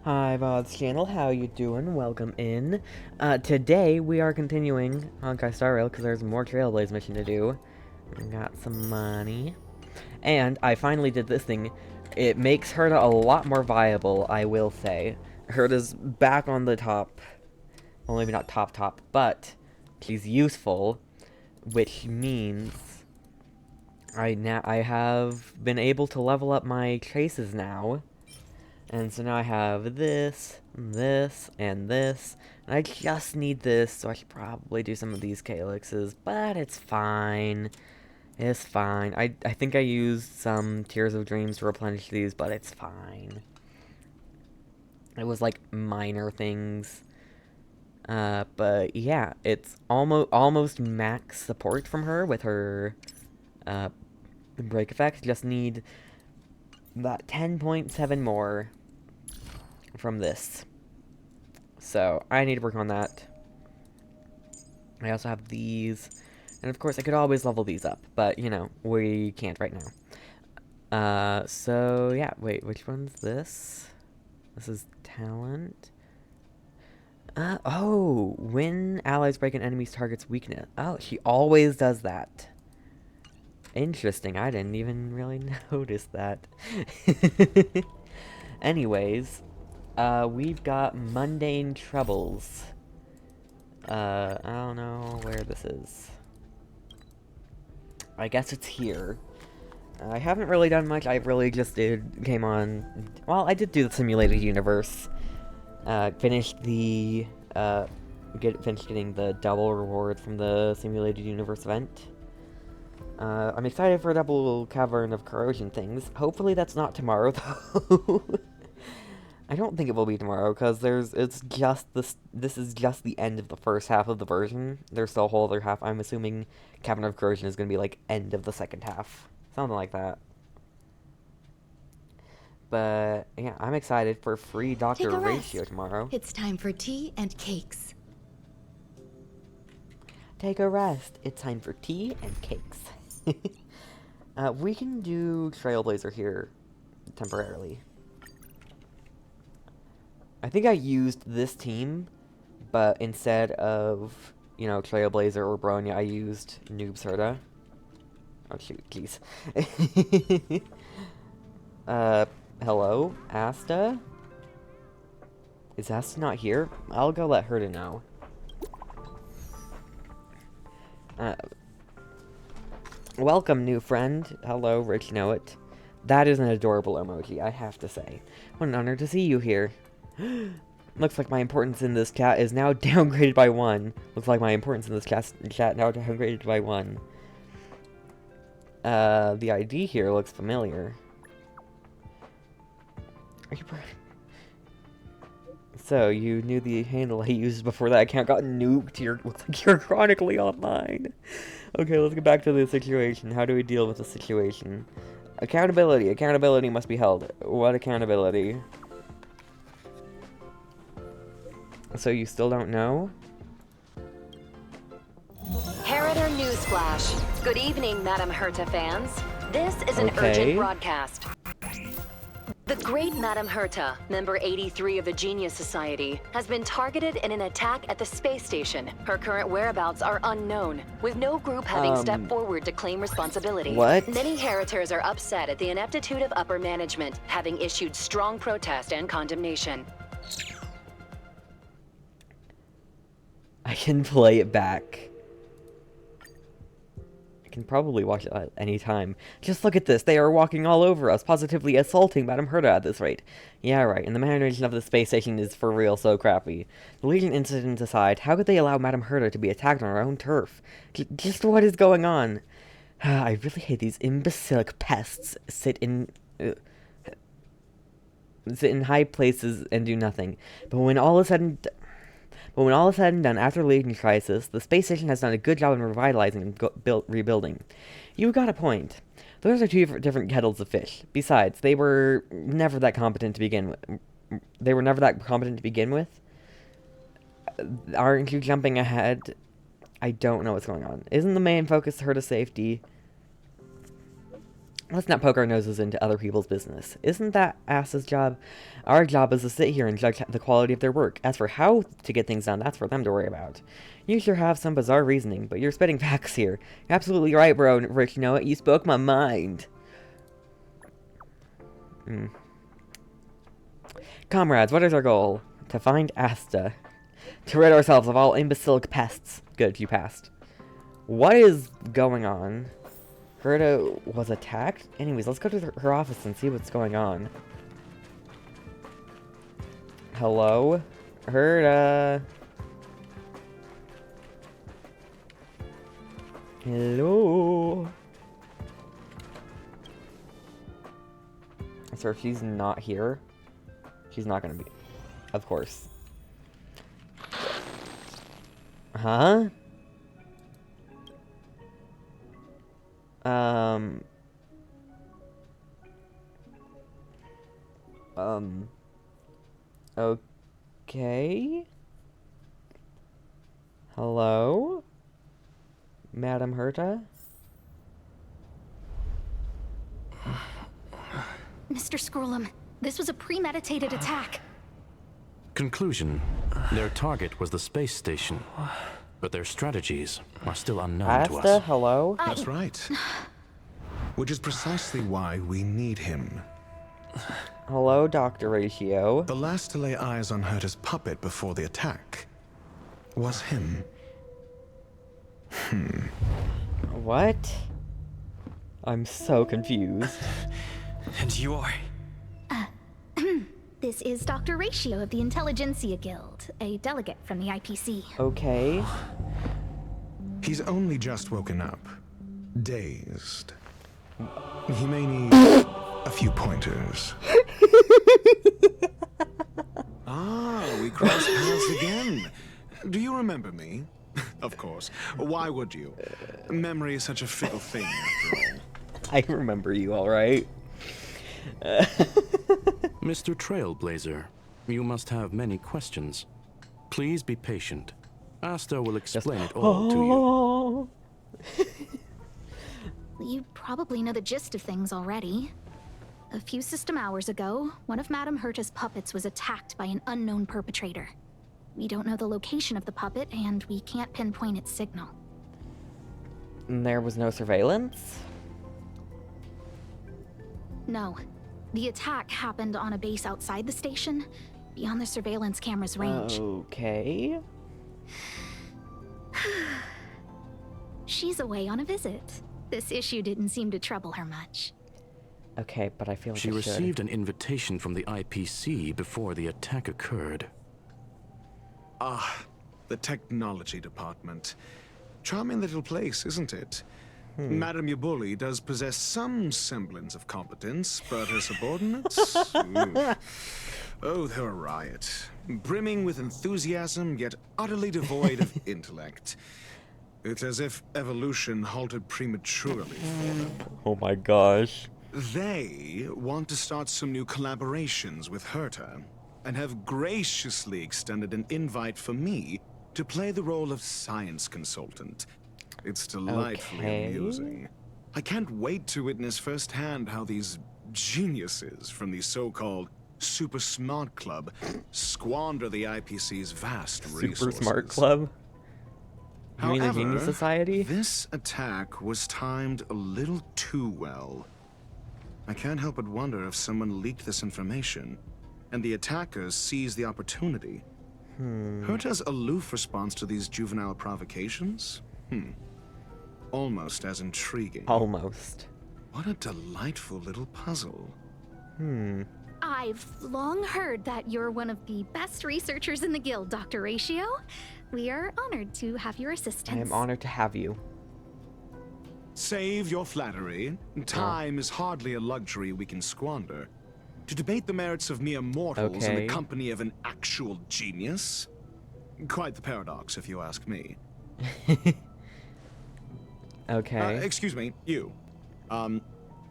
Hi VOD's channel, how you doing? Welcome in. Today we are continuing Honkai Star Rail because there's more Trailblaze mission to do. Got some money. And I finally did this thing. It makes Herta a lot more viable, I will say. Herta's back on the top. Well, maybe not top, but she's useful, which means I have been able to level up my traces now. And so now I have this, this, and this. And I just need this, so I should probably do some of these calyxes, but it's fine. It's fine. I think I used some Tears of Dreams to replenish these, but it's fine. It was like minor things. But yeah, it's almost max support from her with her break effect. Just need that 10.7 more from this. So, I need to work on that. I also have these. And of course, I could always level these up. But, you know, we can't right now. So, yeah. Wait, which one's this? This is talent. Oh! When allies break an enemy's target's weakness. Oh, she always does that. Interesting. I didn't even really notice that. Anyways, we've got mundane troubles. I don't know where this is. I guess it's here. I haven't really done much. I really just came on. Well, I did do the simulated universe. Finished the finished getting the double reward from the simulated universe event. I'm excited for a double cavern of corrosion things. Hopefully that's not tomorrow though. I don't think it will be tomorrow, because this is just the end of the first half of the version. There's still a whole other half. I'm assuming Cavern of Corrosion is going to be, like, end of the second half. Something like that. But, yeah, I'm excited for free doctor ratio tomorrow. It's time for tea and cakes. Take a rest. It's time for tea and cakes. We can do Trailblazer here temporarily. I think I used this team, but instead of, you know, Trailblazer or Bronya, I used Noob Serta. Oh, shoot, jeez. Hello? Asta? Is Asta not here? I'll go let her to know. Welcome, new friend. Hello, Rich Know It. That is an adorable emoji, I have to say. What an honor to see you here. Looks like my importance in this chat is now downgraded by 1. Looks like my importance in this chat now downgraded by 1. The ID here looks familiar. So, you knew the handle I used before that account got nuked. Looks like you're chronically online. Okay, let's get back to the situation. How do we deal with the situation? Accountability. Accountability must be held. What accountability? So you still don't know? Harrider Newsflash. Good evening, Madam Herta fans. This is an urgent broadcast. The great Madam Herta, member 83 of the Genius Society, has been targeted in an attack at the space station. Her current whereabouts are unknown, with no group having stepped forward to claim responsibility. What? Many Heritors are upset at the ineptitude of upper management, having issued strong protest and condemnation. I can play it back. I can probably watch it at any time. Just look at this. They are walking all over us, positively assaulting Madame Herta at this rate. Yeah, right. And the management of the space station is for real so crappy. The Legion incident aside, how could they allow Madame Herta to be attacked on her own turf? Just what is going on? I really hate these imbecilic pests sit in high places and do nothing. But when all is said and done, after the Legion crisis, the space station has done a good job in revitalizing and rebuilding. You got a point. Those are two different kettles of fish. Besides, they were never that competent to begin with. Aren't you jumping ahead? I don't know what's going on. Isn't the main focus Herta's safety? Let's not poke our noses into other people's business. Isn't that ass's job? Our job is to sit here and judge the quality of their work. As for how to get things done, that's for them to worry about. You sure have some bizarre reasoning, but you're spitting facts here. You're absolutely right, bro. Rick, you know what? You spoke my mind. Comrades, what is our goal? To find Asta. To rid ourselves of all imbecilic pests. Good, you passed. What is going on? Herta was attacked? Anyways, let's go to her office and see what's going on. Hello? Herta? Hello? So if she's not here, she's not gonna be... Of course. Huh? Okay. Hello? Madam Herta? Mr. Scrollum, this was a premeditated attack. Conclusion. Their target was the space station, but their strategies are still unknown to Asta, us. hello? That's right. Which is precisely why we need him. Hello, Dr. Ratio. The last to lay eyes on Herta's puppet before the attack was him. What? I'm so confused. And you are? This is Dr. Ratio of the Intelligentsia Guild, a delegate from the IPC. Okay. He's only just woken up, dazed. He may need a few pointers. We crossed paths again. Do you remember me? Of course. Why would you? Memory is such a fickle thing, after all. I remember you, alright. Mr. Trailblazer, you must have many questions. Please be patient. Asta will explain it all to you. You probably know the gist of things already. A few system hours ago, one of Madame Herta's puppets was attacked by an unknown perpetrator. We don't know the location of the puppet, and we can't pinpoint its signal. And there was no surveillance? No. The attack happened on a base outside the station, beyond the surveillance camera's range. Okay. She's away on a visit. This issue didn't seem to trouble her much. Okay, but I feel like She I received an invitation from the IPC before the attack occurred. Ah, the technology department. Charming little place, isn't it? Madame Yabuli does possess some semblance of competence, but her subordinates? Ooh. Oh, they're a riot. Brimming with enthusiasm, yet utterly devoid of intellect. It's as if evolution halted prematurely for them. Oh my gosh. They want to start some new collaborations with Herta, and have graciously extended an invite for me to play the role of science consultant. It's delightfully amusing. I can't wait to witness firsthand how these geniuses from the so-called Super Smart Club squander the IPC's vast resources. Super Smart Club? You mean the However, Genius Society? this attack was timed a little too well. I can't help but wonder if someone leaked this information, and the attackers seized the opportunity. Herta's aloof response to these juvenile provocations? Almost as intriguing. Almost. What a delightful little puzzle. I've long heard that you're one of the best researchers in the guild, Dr. Ratio. We are honored to have your assistance. I am honored to have you. Save your flattery. Time is hardly a luxury we can squander. To debate the merits of mere mortals in Okay. the company of an actual genius? Quite the paradox, if you ask me. Okay. Excuse me, you.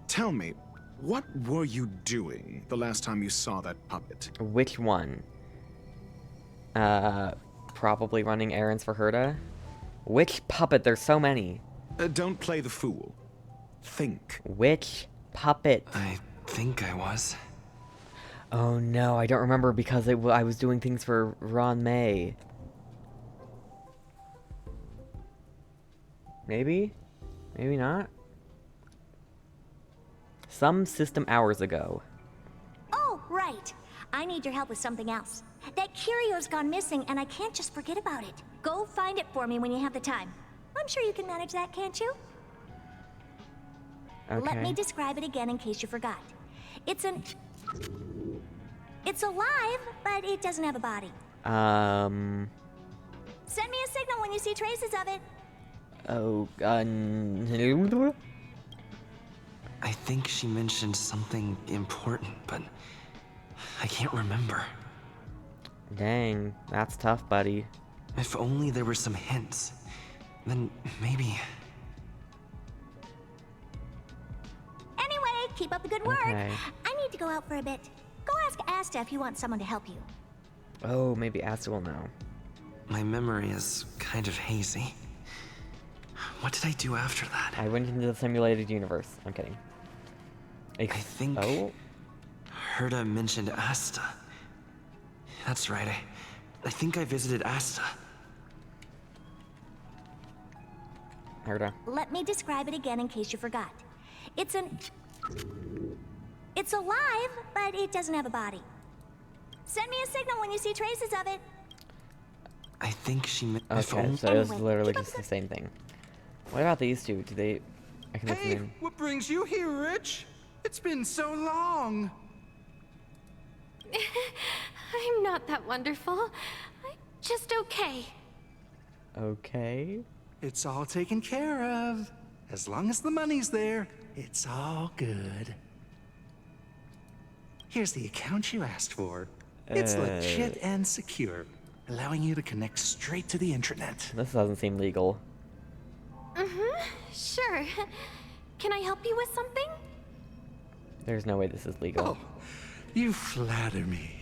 Tell me, what were you doing the last time you saw that puppet? Which one? Probably running errands for Herta? Which puppet? There's so many. Don't play the fool. Think. Which puppet. I think I was. Oh no, I don't remember because I was doing things for Ron May. Maybe? Maybe not? Some system hours ago. Oh, right. I need your help with something else. That curio's gone missing, and I can't just forget about it. Go find it for me when you have the time. I'm sure you can manage that, can't you? Okay. Let me describe it again in case you forgot. It's alive, but it doesn't have a body. Send me a signal when you see traces of it. Oh, I think she mentioned something important, but I can't remember. Dang, that's tough, buddy. If only there were some hints, then maybe... Anyway, keep up the good work. Okay. I need to go out for a bit. Go ask Asta if you want someone to help you. Oh, maybe Asta will know. My memory is kind of hazy. What did I do after that? I went into the simulated universe. I'm kidding. I think Oh? Herta mentioned Asta. That's right, I think I visited Asta. Herta. Let me describe it again in case you forgot. It's alive, but it doesn't have a body. Send me a signal when you see traces of it. I think she meant... Okay, so it was Anyway, literally keep up just the same thing. What about these two? Do they... I can listen Hey, in. what brings you here, Rich? It's been so long. I'm not that wonderful. I'm just okay. Okay. It's all taken care of. As long as the money's there, it's all good. Here's the account you asked for. It's legit and secure, allowing you to connect straight to the intranet. This doesn't seem legal. Sure. Can I help you with something? There's no way this is legal. Oh, you flatter me.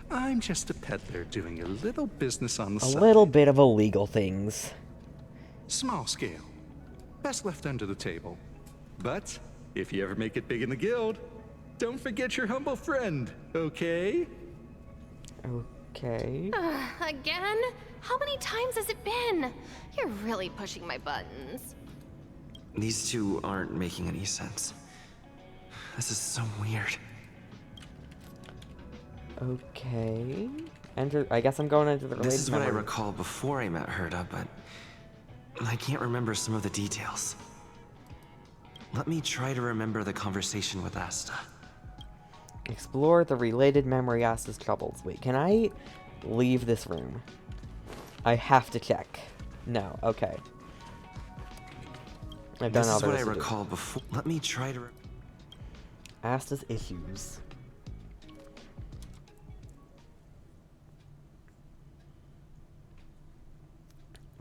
I'm just a peddler doing a little business on the A side. little bit of illegal things. Small scale. Best left under the table. But if you ever make it big in the guild, don't forget your humble friend, okay? Okay. Again? How many times has it been? You're really pushing my buttons. These two aren't making any sense. This is so weird. Okay. Enter. I guess I'm going into the related This is what I memory. recall before I met Herta, but I can't remember some of the details. Let me try to remember the conversation with Asta. Explore the related memory Asta's troubles. Wait, can I leave this room? I have to check. No, okay. I've done This all is there what I is to do. recall before. Let me try to. Asta's issues.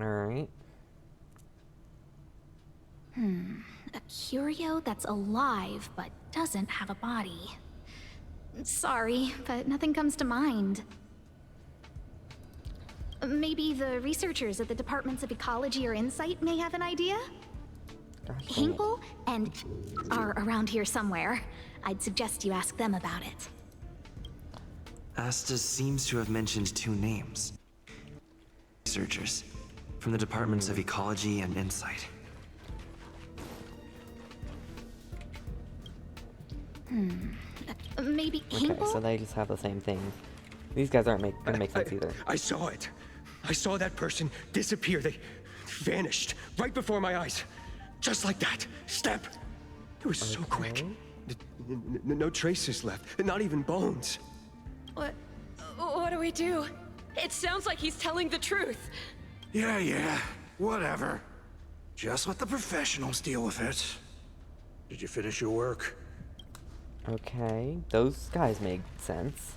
Alright. A curio that's alive but doesn't have a body. Sorry, but nothing comes to mind. Maybe the researchers at the departments of ecology or insight may have an idea? Hinkle and are around here somewhere. I'd suggest you ask them about it. Asta seems to have mentioned two names. Researchers from the departments of ecology and insight. Maybe Okay, Hinkle? so they just have the same thing. These guys aren't gonna make sense either. I saw it. I saw that person disappear. They vanished right before my eyes. Just like that. Step. It was so quick. No traces left. Not even bones. What do we do? It sounds like he's telling the truth. Yeah, whatever. Just let the professionals deal with it. Did you finish your work? Okay, those guys make sense.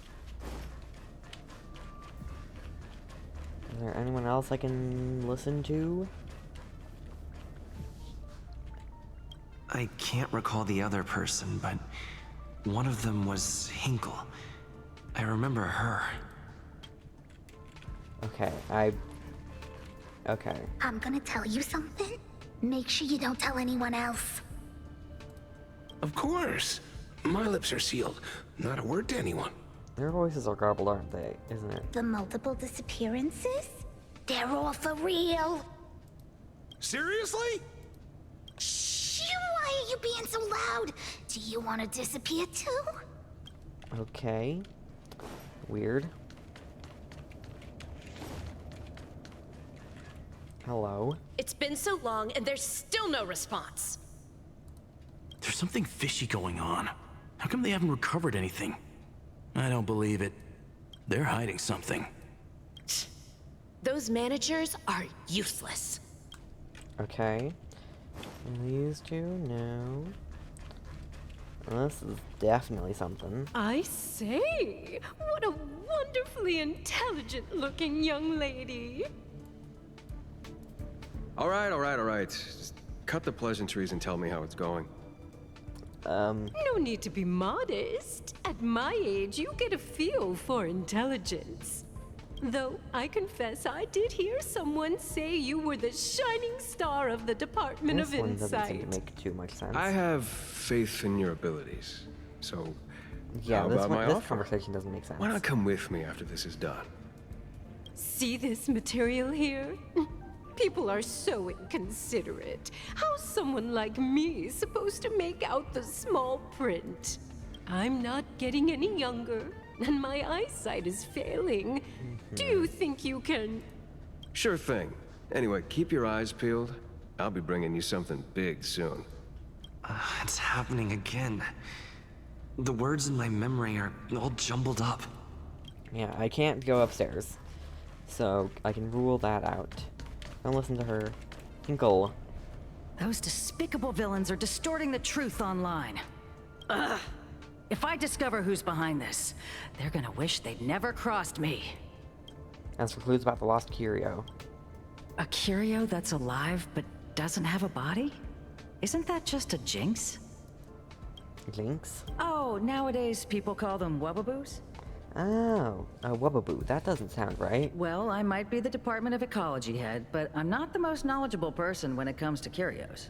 Is there anyone else I can listen to? I can't recall the other person, but one of them was Hinkle. I remember her. Okay, Okay. I'm gonna tell you something. Make sure you don't tell anyone else. Of course. My lips are sealed. Not a word to anyone. Their voices are garbled, aren't they? Isn't it? The multiple disappearances? They're all for real. Seriously? Shh! Why are you being so loud? Do you want to disappear too? Okay. Weird. Hello. It's been so long and there's still no response. There's something fishy going on. How come they haven't recovered anything? I don't believe it. They're hiding something. Those managers are useless. Okay. These two, no. This is definitely something. I say, what a wonderfully intelligent-looking young lady. All right. Just cut the pleasantries and tell me how it's going. No need to be modest. At my age, you get a feel for intelligence. Though, I confess I did hear someone say you were the shining star of the Department This of one doesn't seem Insight. to make too much sense. I have faith in your abilities. So, Yeah, how this, about one, my this offer? conversation doesn't make sense. Why not come with me after this is done? See this material here? People are so inconsiderate. How's someone like me supposed to make out the small print? I'm not getting any younger, and my eyesight is failing. Do you think you can... Sure thing. Anyway, keep your eyes peeled. I'll be bringing you something big soon. It's happening again. The words in my memory are all jumbled up. Yeah, I can't go upstairs. So, I can rule that out. Don't listen to her. Hinkle. Those despicable villains are distorting the truth online. Ugh! If I discover who's behind this, they're gonna wish they'd never crossed me. As for clues about the lost curio. A curio that's alive but doesn't have a body? Isn't that just a jinx? Jinx? Oh, nowadays people call them wubbaboos? Oh, a wubbaboo. That doesn't sound right. Well, I might be the Department of Ecology head, but I'm not the most knowledgeable person when it comes to curios.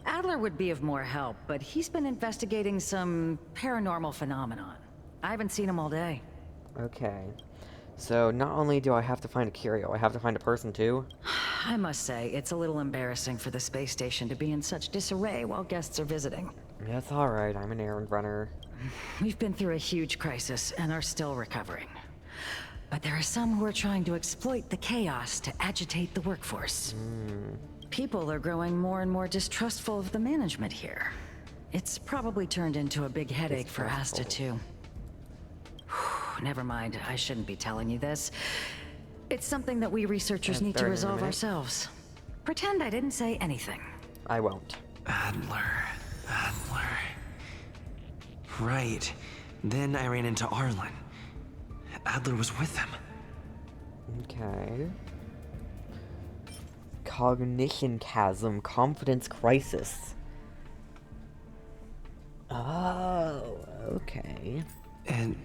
Adler would be of more help, but he's been investigating some paranormal phenomenon. I haven't seen him all day. Okay. So, not only do I have to find a curio, I have to find a person too? I must say, it's a little embarrassing for the space station to be in such disarray while guests are visiting. That's alright, I'm an errand runner. We've been through a huge crisis and are still recovering. But there are some who are trying to exploit the chaos to agitate the workforce. People are growing more and more distrustful of the management here. It's probably turned into a big headache for Asta too. Never mind, I shouldn't be telling you this. It's something that we researchers need to resolve ourselves. Pretend I didn't say anything. I won't. Adler. Right. Then I ran into Arlen. Adler was with him. Okay. Cognition chasm, confidence crisis. Oh, okay. And...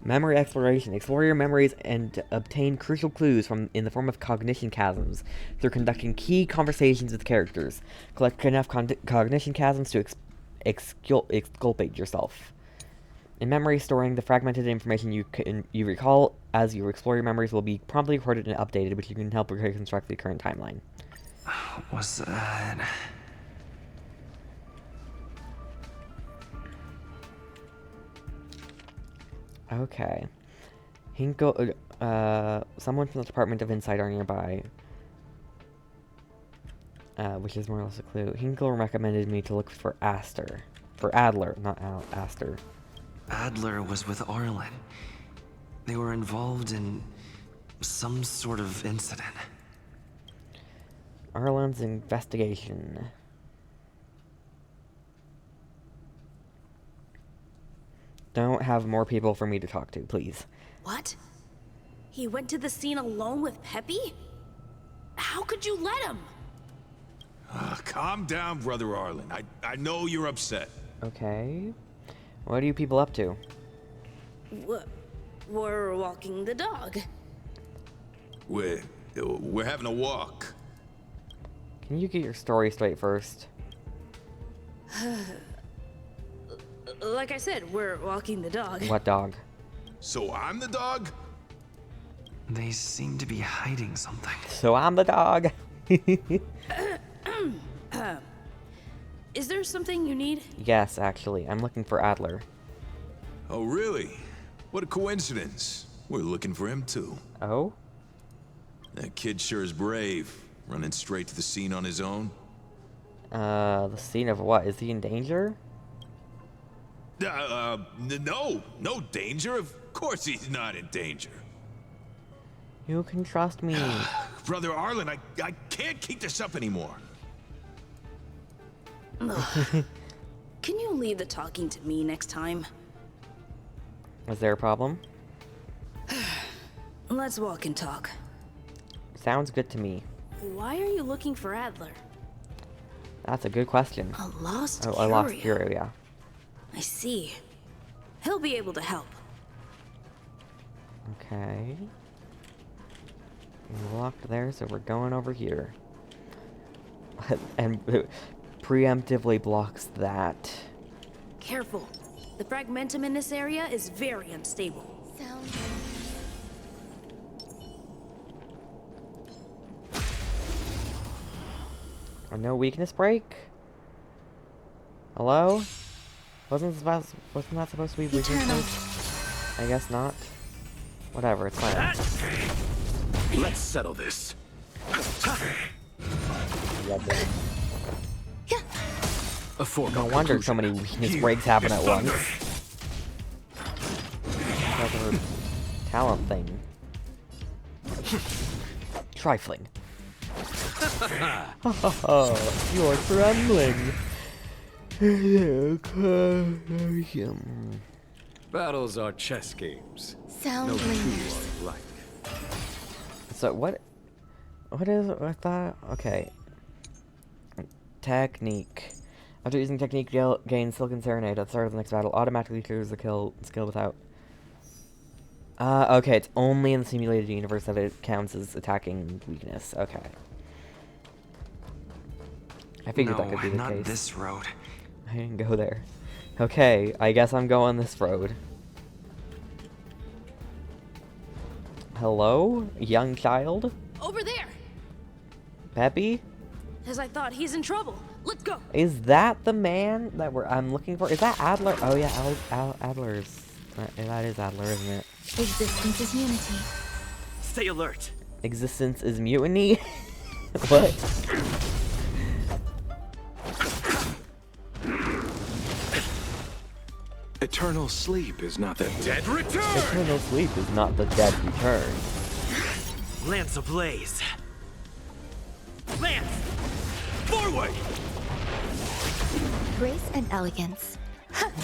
Memory exploration. Explore your memories and obtain crucial clues in the form of cognition chasms through conducting key conversations with characters. Collect enough cognition chasms to exculpate yourself. In memory, storing the fragmented information you recall as you explore your memories will be promptly recorded and updated, which you can help reconstruct the current timeline. Was that... Okay. Hinkle, someone from the Department of Insight are nearby. Which is more or less a clue. Hinkle recommended me to look for Adler, not Aster. Adler was with Arlen. They were involved in some sort of incident. Arlen's investigation. Don't have more people for me to talk to, please. What? He went to the scene alone with Peppy? How could you let him? Calm down, Brother Arlen. I know you're upset. Okay. What are you people up to? We're walking the dog. We're having a walk. Can you get your story straight first? Like I said, we're walking the dog. What dog? So I'm the dog? They seem to be hiding something. So I'm the dog. Is there something you need? Yes, actually. I'm looking for Adler. Oh, really? What a coincidence. We're looking for him, too. Oh? That kid sure is brave, running straight to the scene on his own. The scene of what? Is he in danger? No danger. Of course he's not in danger. You can trust me. Brother Arlen, I can't keep this up anymore. Can you leave the talking to me next time? Is there a problem? Let's walk and talk. Sounds good to me. Why are you looking for Adler? That's a good question. A lost Oh, curio. a lost curio, yeah. I see. He'll be able to help. Okay. We're locked there, so we're going over here. And preemptively blocks that. Careful. The fragmentum in this area is very unstable. No weakness break? Hello? Wasn't that supposed to be weakness break? I guess not. Whatever, it's fine. Let's settle this. No wonder so many weakness breaks happen at once. That's her talent thing. Trifling. You're trembling. Battles are chess games. Sound No two lingers. are alike. So what is I thought? Okay. Technique. After using technique, gain Silken Serenade at the start of the next battle. Automatically clears the skill without. Okay, it's only in the simulated universe that it counts as attacking weakness. Okay. I figured that could be the not case. this road. I didn't go there. Okay, I guess I'm going this road. Hello, young child? Over there! Peppy? As I thought, he's in trouble. Let's go! Is that the man that I'm looking for? Is that Adler? Oh yeah, Adler's. That is Adler, isn't it? Existence is unity. Stay alert. Existence is mutiny? What? Eternal sleep is not the dead return. Eternal sleep is not the dead return. Lance ablaze. Lance! Forward! Grace and elegance.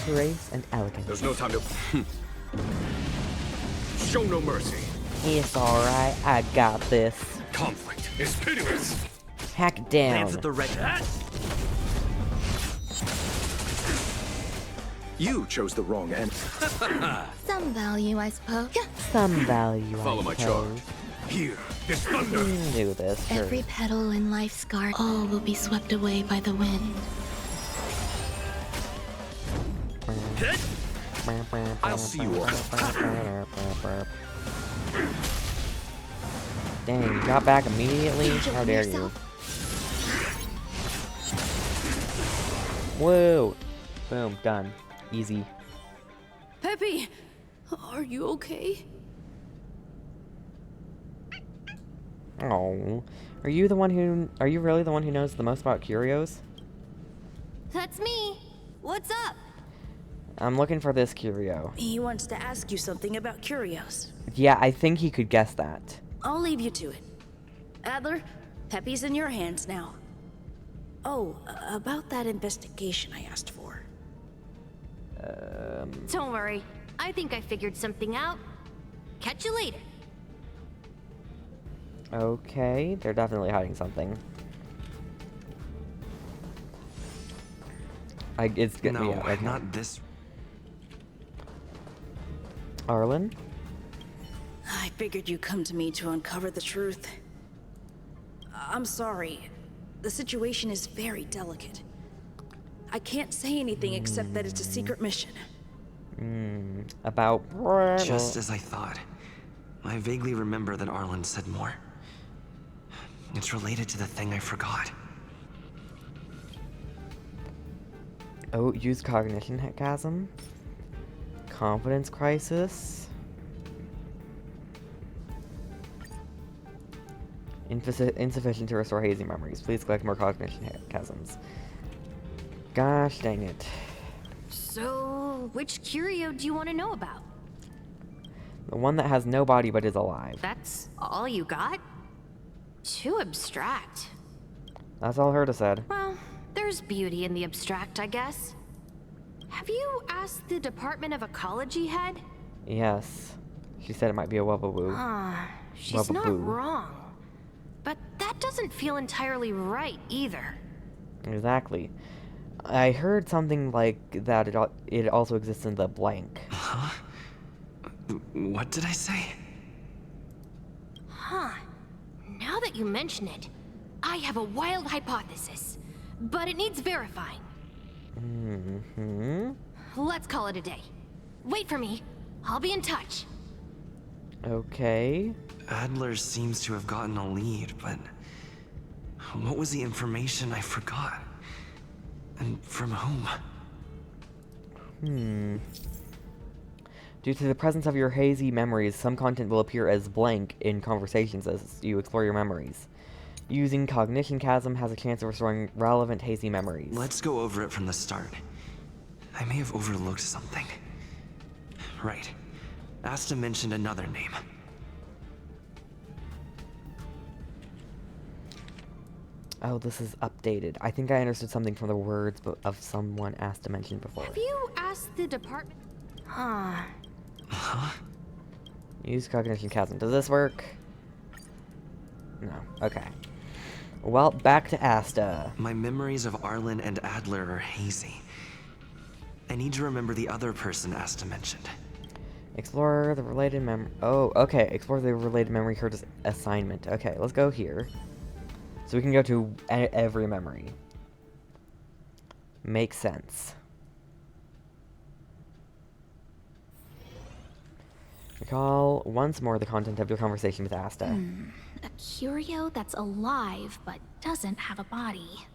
Grace and elegance. There's no time to... Show no mercy. It's alright, I got this. Conflict is pitiless. Hack down. Lance at the red. You chose the wrong end. Some value, I suppose. Some value, Follow my charge. Here, this thunder. Do this. Sure. Every petal in life's garden, all will be swept away by the wind. I'll see you all. Dang, you got back immediately? How dare you? Whoa! Boom, done. Easy. Peppy! Are you okay? Oh, are you really the one who knows the most about curios? That's me. What's up? I'm looking for this curio. He wants to ask you something about curios. Yeah, I think he could guess that. I'll leave you to it. Adler, Peppy's in your hands now. Oh, about that investigation I asked for. Don't worry. I think I figured something out. Catch you later. Okay, they're definitely hiding something. It's gonna be like not this. Arlen? I figured you'd come to me to uncover the truth. I'm sorry. The situation is very delicate. I can't say anything except that it's a secret mission. About... Just as I thought. I vaguely remember that Arlen said more. It's related to the thing I forgot. Oh, use cognition chasm. Confidence crisis. Insufficient to restore hazy memories. Please collect more cognition chasms. Gosh dang it. So, which curio do you want to know about? The one that has no body but is alive. That's all you got? Too abstract. That's all Herta said. Well, there's beauty in the abstract, I guess. Have you asked the Department of Ecology head? Yes. She said it might be a wubbaboo. She's not wrong. But that doesn't feel entirely right either. Exactly. I heard something like that it also exists in the blank. Huh? What did I say? Huh. Now that you mention it, I have a wild hypothesis, but it needs verifying. Let's call it a day. Wait for me. I'll be in touch. Okay. Adler seems to have gotten a lead, but what was the information I forgot? And from whom? Due to the presence of your hazy memories, some content will appear as blank in conversations as you explore your memories. Using Cognition Chasm has a chance of restoring relevant hazy memories. Let's go over it from the start. I may have overlooked something. Right. Asta mentioned another name. Oh, this is updated. I think I understood something from the words of someone asked to mention before. Have you asked the department? Huh. Use Cognition Chasm. Does this work? No. Okay. Well, back to Asta. My memories of Arlen and Adler are hazy. I need to remember the other person Asta mentioned. Explore the related memory. Oh, okay. Explore the related memory Herta's assignment. Okay, let's go here. So we can go to every memory. Makes sense. Recall once more the content of your conversation with Asta. A curio that's alive but doesn't have a body.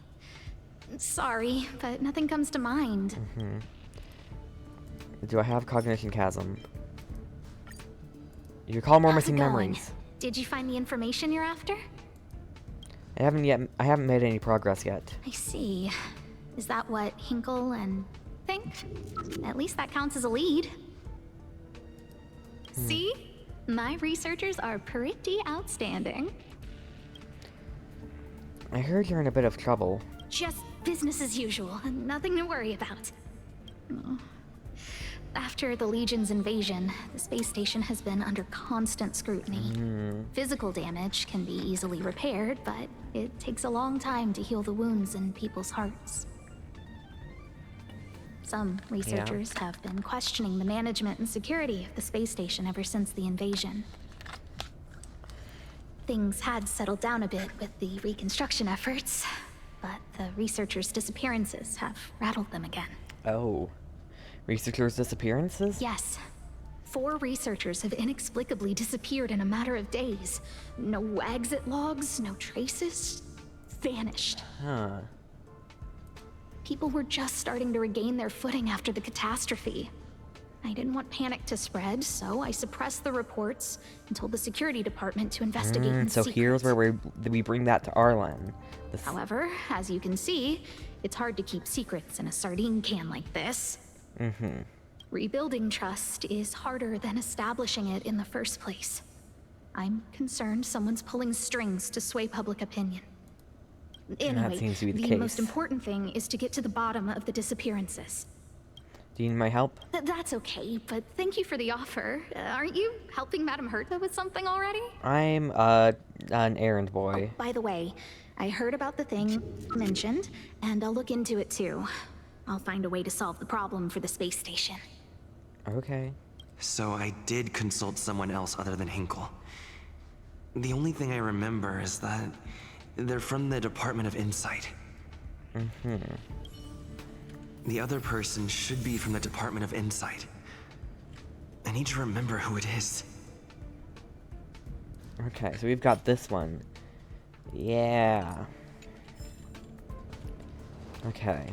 Sorry, but nothing comes to mind. Do I have Cognition Chasm? You recall more missing memories. Did you find the information you're after? I haven't made any progress yet. I see. Is that what Hinkle and think? At least that counts as a lead. See? My researchers are pretty outstanding. I heard you're in a bit of trouble. Just business as usual, nothing to worry about. After the Legion's invasion, the space station has been under constant scrutiny. Physical damage can be easily repaired, but it takes a long time to heal the wounds in people's hearts. Some researchers have been questioning the management and security of the space station ever since the invasion. Things had settled down a bit with the reconstruction efforts, but the researchers' disappearances have rattled them again. Oh. Researchers' disappearances? Yes. 4 researchers have inexplicably disappeared in a matter of days. No exit logs, no traces. Vanished. Huh. People were just starting to regain their footing after the catastrophe. I didn't want panic to spread, so I suppressed the reports and told the security department to investigate in so secret. Here's where we bring that to Arlen. However, as you can see, it's hard to keep secrets in a sardine can like this. Rebuilding trust is harder than establishing it in the first place. I'm concerned someone's pulling strings to sway public opinion. Anyway, that seems to be the the case. most important thing is to get to the bottom of the disappearances. Do you need my help? That's okay, but thank you for the offer. Aren't you helping Madame Herta with something already? I'm an errand boy. Oh, by the way, I heard about the thing mentioned, and I'll look into it too. I'll find a way to solve the problem for the space station. Okay. So I did consult someone else other than Hinkle. The only thing I remember is that they're from the Department of Insight. The other person should be from the Department of Insight. I need to remember who it is. Okay, so we've got this one. Yeah. Okay.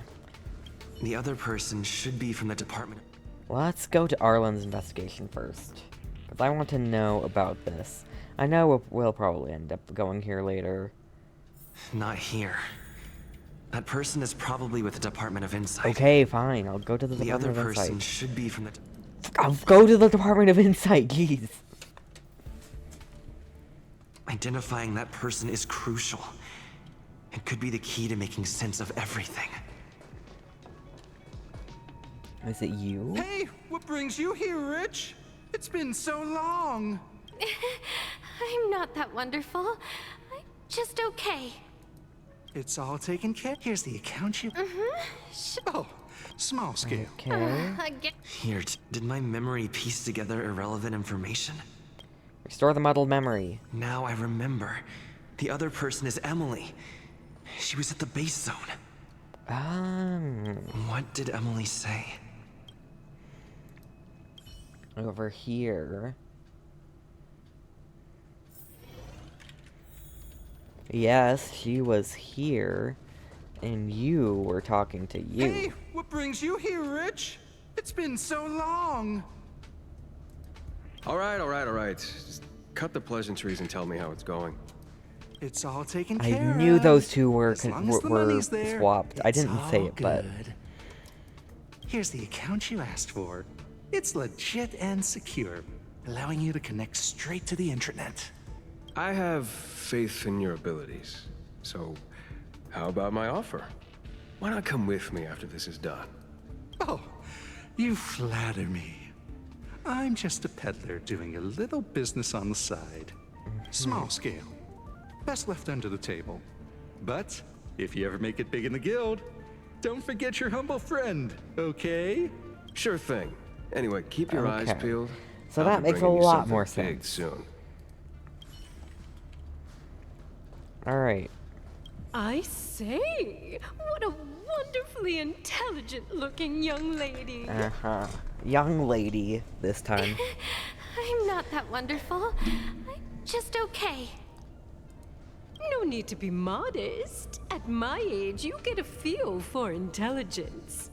The other person should be from the Department. Let's go to Arlen's investigation first. Because I want to know about this. I know we'll probably end up going here later. Not here. That person is probably with the Department of Insight. Okay, fine. I'll go to the The Department other of Insight. person should be from the... I'll go to the Department of Insight, jeez. Identifying that person is crucial. It could be the key to making sense of everything. Is it you? Hey, what brings you here, Rich? It's been so long. I'm not that wonderful. I'm just okay. It's all taken care. Here's the account you... Oh, small scale. Okay. Here, did my memory piece together irrelevant information? Restore the muddled memory. Now I remember. The other person is Emily. She was at the base zone. What did Emily say? Over here. Yes, she was here. And you were talking to you. Hey, what brings you here, Rich? It's been so long. All right. Just cut the pleasantries and tell me how it's going. It's all taken I care of. knew those two were As long as the money's there, swapped. I it's didn't say all it, but... good. Here's the account you asked for. It's legit and secure, allowing you to connect straight to the intranet. I have faith in your abilities. So, how about my offer? Why not come with me after this is done? Oh, you flatter me. I'm just a peddler doing a little business on the side. Small scale. Best left under the table. But if you ever make it big in the guild, don't forget your humble friend, okay? Sure thing. Anyway, keep your eyes Okay. peeled. So I'll that be makes a bringing you lot something more big sense. soon. Alright. I say, what a wonderfully intelligent-looking young lady. Uh-huh. Young lady, this time. I'm not that wonderful. I'm just okay. No need to be modest. At my age, you get a feel for intelligence.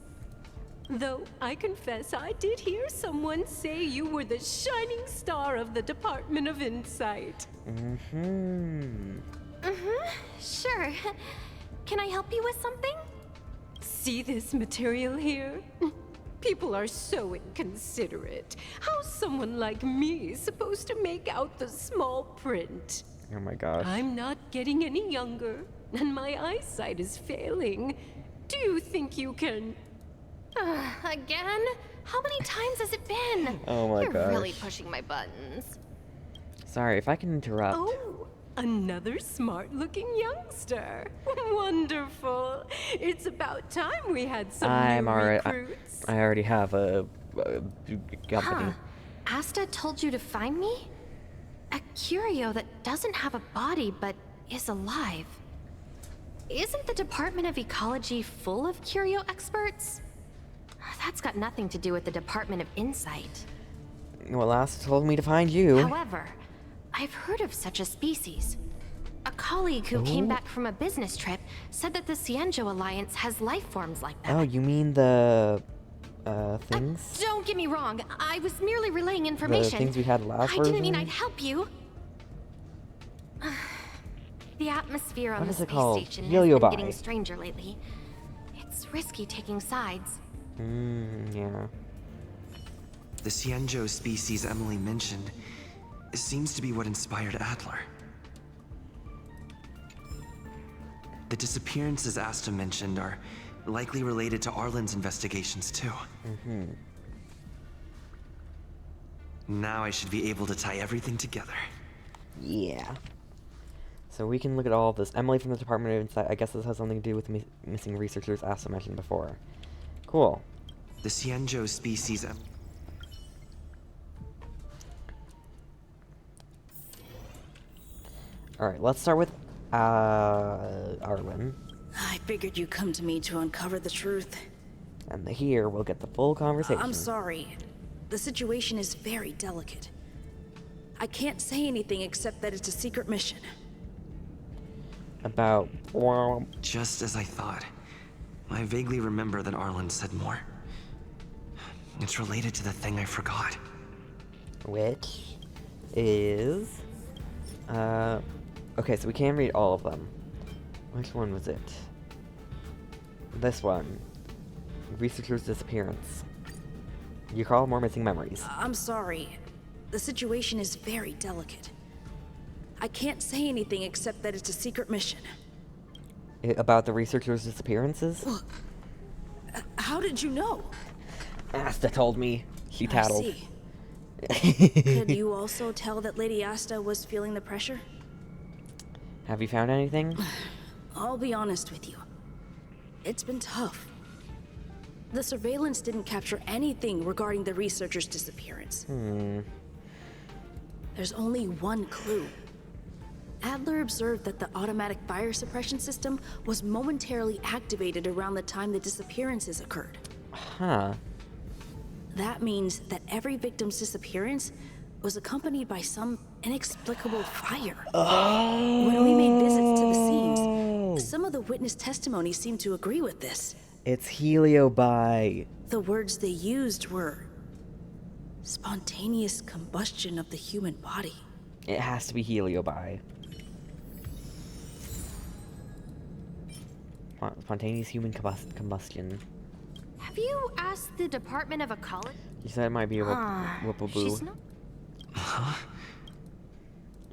Though I confess I did hear someone say you were the shining star of the Department of Insight. Sure. Can I help you with something? See this material here? People are so inconsiderate. How's someone like me supposed to make out the small print? Oh my gosh. I'm not getting any younger, and my eyesight is failing. Do you think you can... Again? How many times has it been? Oh my You're really gosh. pushing my buttons. Sorry, if I can interrupt. Oh, another smart-looking youngster. Wonderful. It's about time we had some new recruits. I already have a company. Asta told you to find me? A curio that doesn't have a body but is alive. Isn't the Department of Ecology full of curio experts? That's got nothing to do with the Department of Insight. Well, Asta told me to find you. However, I've heard of such a species. A colleague who came back from a business trip said that the Cienjo Alliance has life forms like that. Oh, you mean the things? Don't get me wrong, I was merely relaying information. The things we had last I didn't mean version? I'd help you. The atmosphere on What the is it space called? station has been Heliobi. getting stranger lately. It's risky taking sides. Yeah. The Cienjo species Emily mentioned seems to be what inspired Adler. The disappearances Asta mentioned are likely related to Arlen's investigations too. Now I should be able to tie everything together. Yeah. So we can look at all of this. Emily from the Department of Insight. I guess this has something to do with missing researchers Asta mentioned before. Cool. The Cienjo species... Alright, let's start with Arlen. I figured you'd come to me to uncover the truth. And here we'll get the full conversation. I'm sorry. The situation is very delicate. I can't say anything except that it's a secret mission. About... Just as I thought. I vaguely remember that Arlen said more. It's related to the thing I forgot. Which is... okay, so we can read all of them. Which one was it? This one. Researcher's disappearance. You recall more missing memories. I'm sorry. The situation is very delicate. I can't say anything except that it's a secret mission. About the researcher's disappearances? How did you know? Asta told me. She tattled. I see. Could you also tell that Lady Asta was feeling the pressure? Have you found anything? I'll be honest with you. It's been tough. The surveillance didn't capture anything regarding the researcher's disappearance. There's only one clue. Adler observed that the automatic fire suppression system was momentarily activated around the time the disappearances occurred. Huh. That means that every victim's disappearance was accompanied by some inexplicable fire. When we made visits to the scenes, some of the witness testimony seemed to agree with this. It's heliobi. The words they used were spontaneous combustion of the human body. It has to be heliobi. Spontaneous human combustion. Have you asked the Department of Ecology? You said it might be a whoopaboo. She's not. Huh?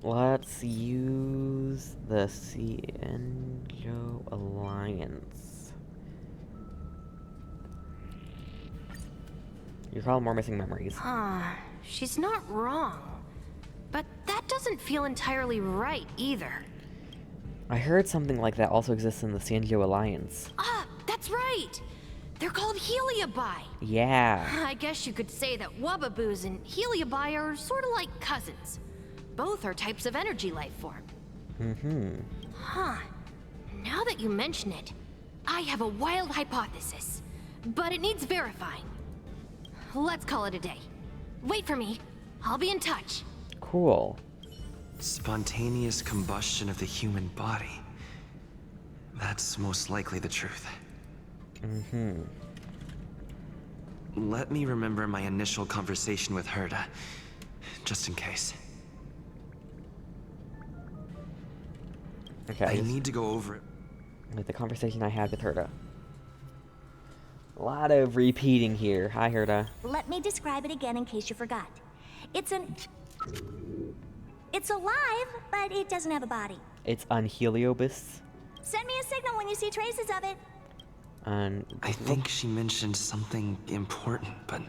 Let's use the Cienjo Alliance. You recall more missing memories. She's not wrong. But that doesn't feel entirely right either. I heard something like that also exists in the Cienjo Alliance. That's right! They're called heliobi. Yeah. I guess you could say that wubbaboos and heliobi are sort of like cousins. Both are types of energy life form. Huh. Now that you mention it, I have a wild hypothesis, but it needs verifying. Let's call it a day. Wait for me. I'll be in touch. Cool. Spontaneous combustion of the human body. That's most likely the truth. Let me remember my initial conversation with Herta, just in case. Okay. I need to go over it. Like the conversation I had with Herta. A lot of repeating here. Hi, Herta. Let me describe it again in case you forgot. It's alive, but it doesn't have a body. It's unheliobus. Send me a signal when you see traces of it. I think she mentioned something important, but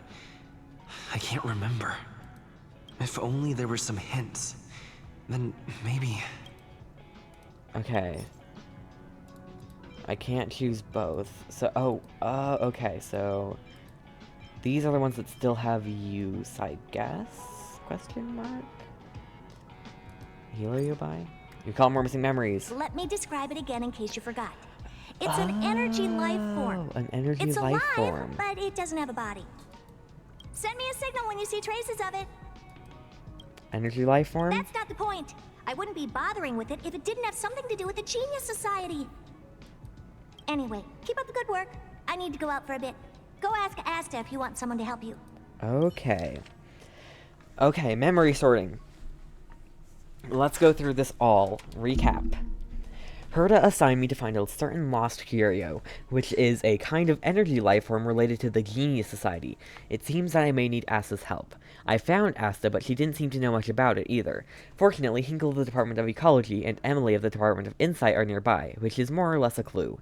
I can't remember. If only there were some hints, then maybe... Okay. I can't choose both. So, okay, so... These are the ones that still have use, I guess? Question mark? Heliobi? You call them more missing memories. Let me describe it again in case you forgot. It's an energy life form. An energy it's life alive, form. But it doesn't have a body. Send me a signal when you see traces of it. Energy life form? That's not the point. I wouldn't be bothering with it if it didn't have something to do with the Genius Society. Anyway, keep up the good work. I need to go out for a bit. Go ask Asta if you want someone to help you. Okay. Okay, memory sorting. Let's go through this all. Recap. Herta assigned me to find a certain lost curio, which is a kind of energy life form related to the Genius Society. It seems that I may need Asta's help. I found Asta, but she didn't seem to know much about it either. Fortunately, Hinkle of the Department of Ecology and Emily of the Department of Insight are nearby, which is more or less a clue.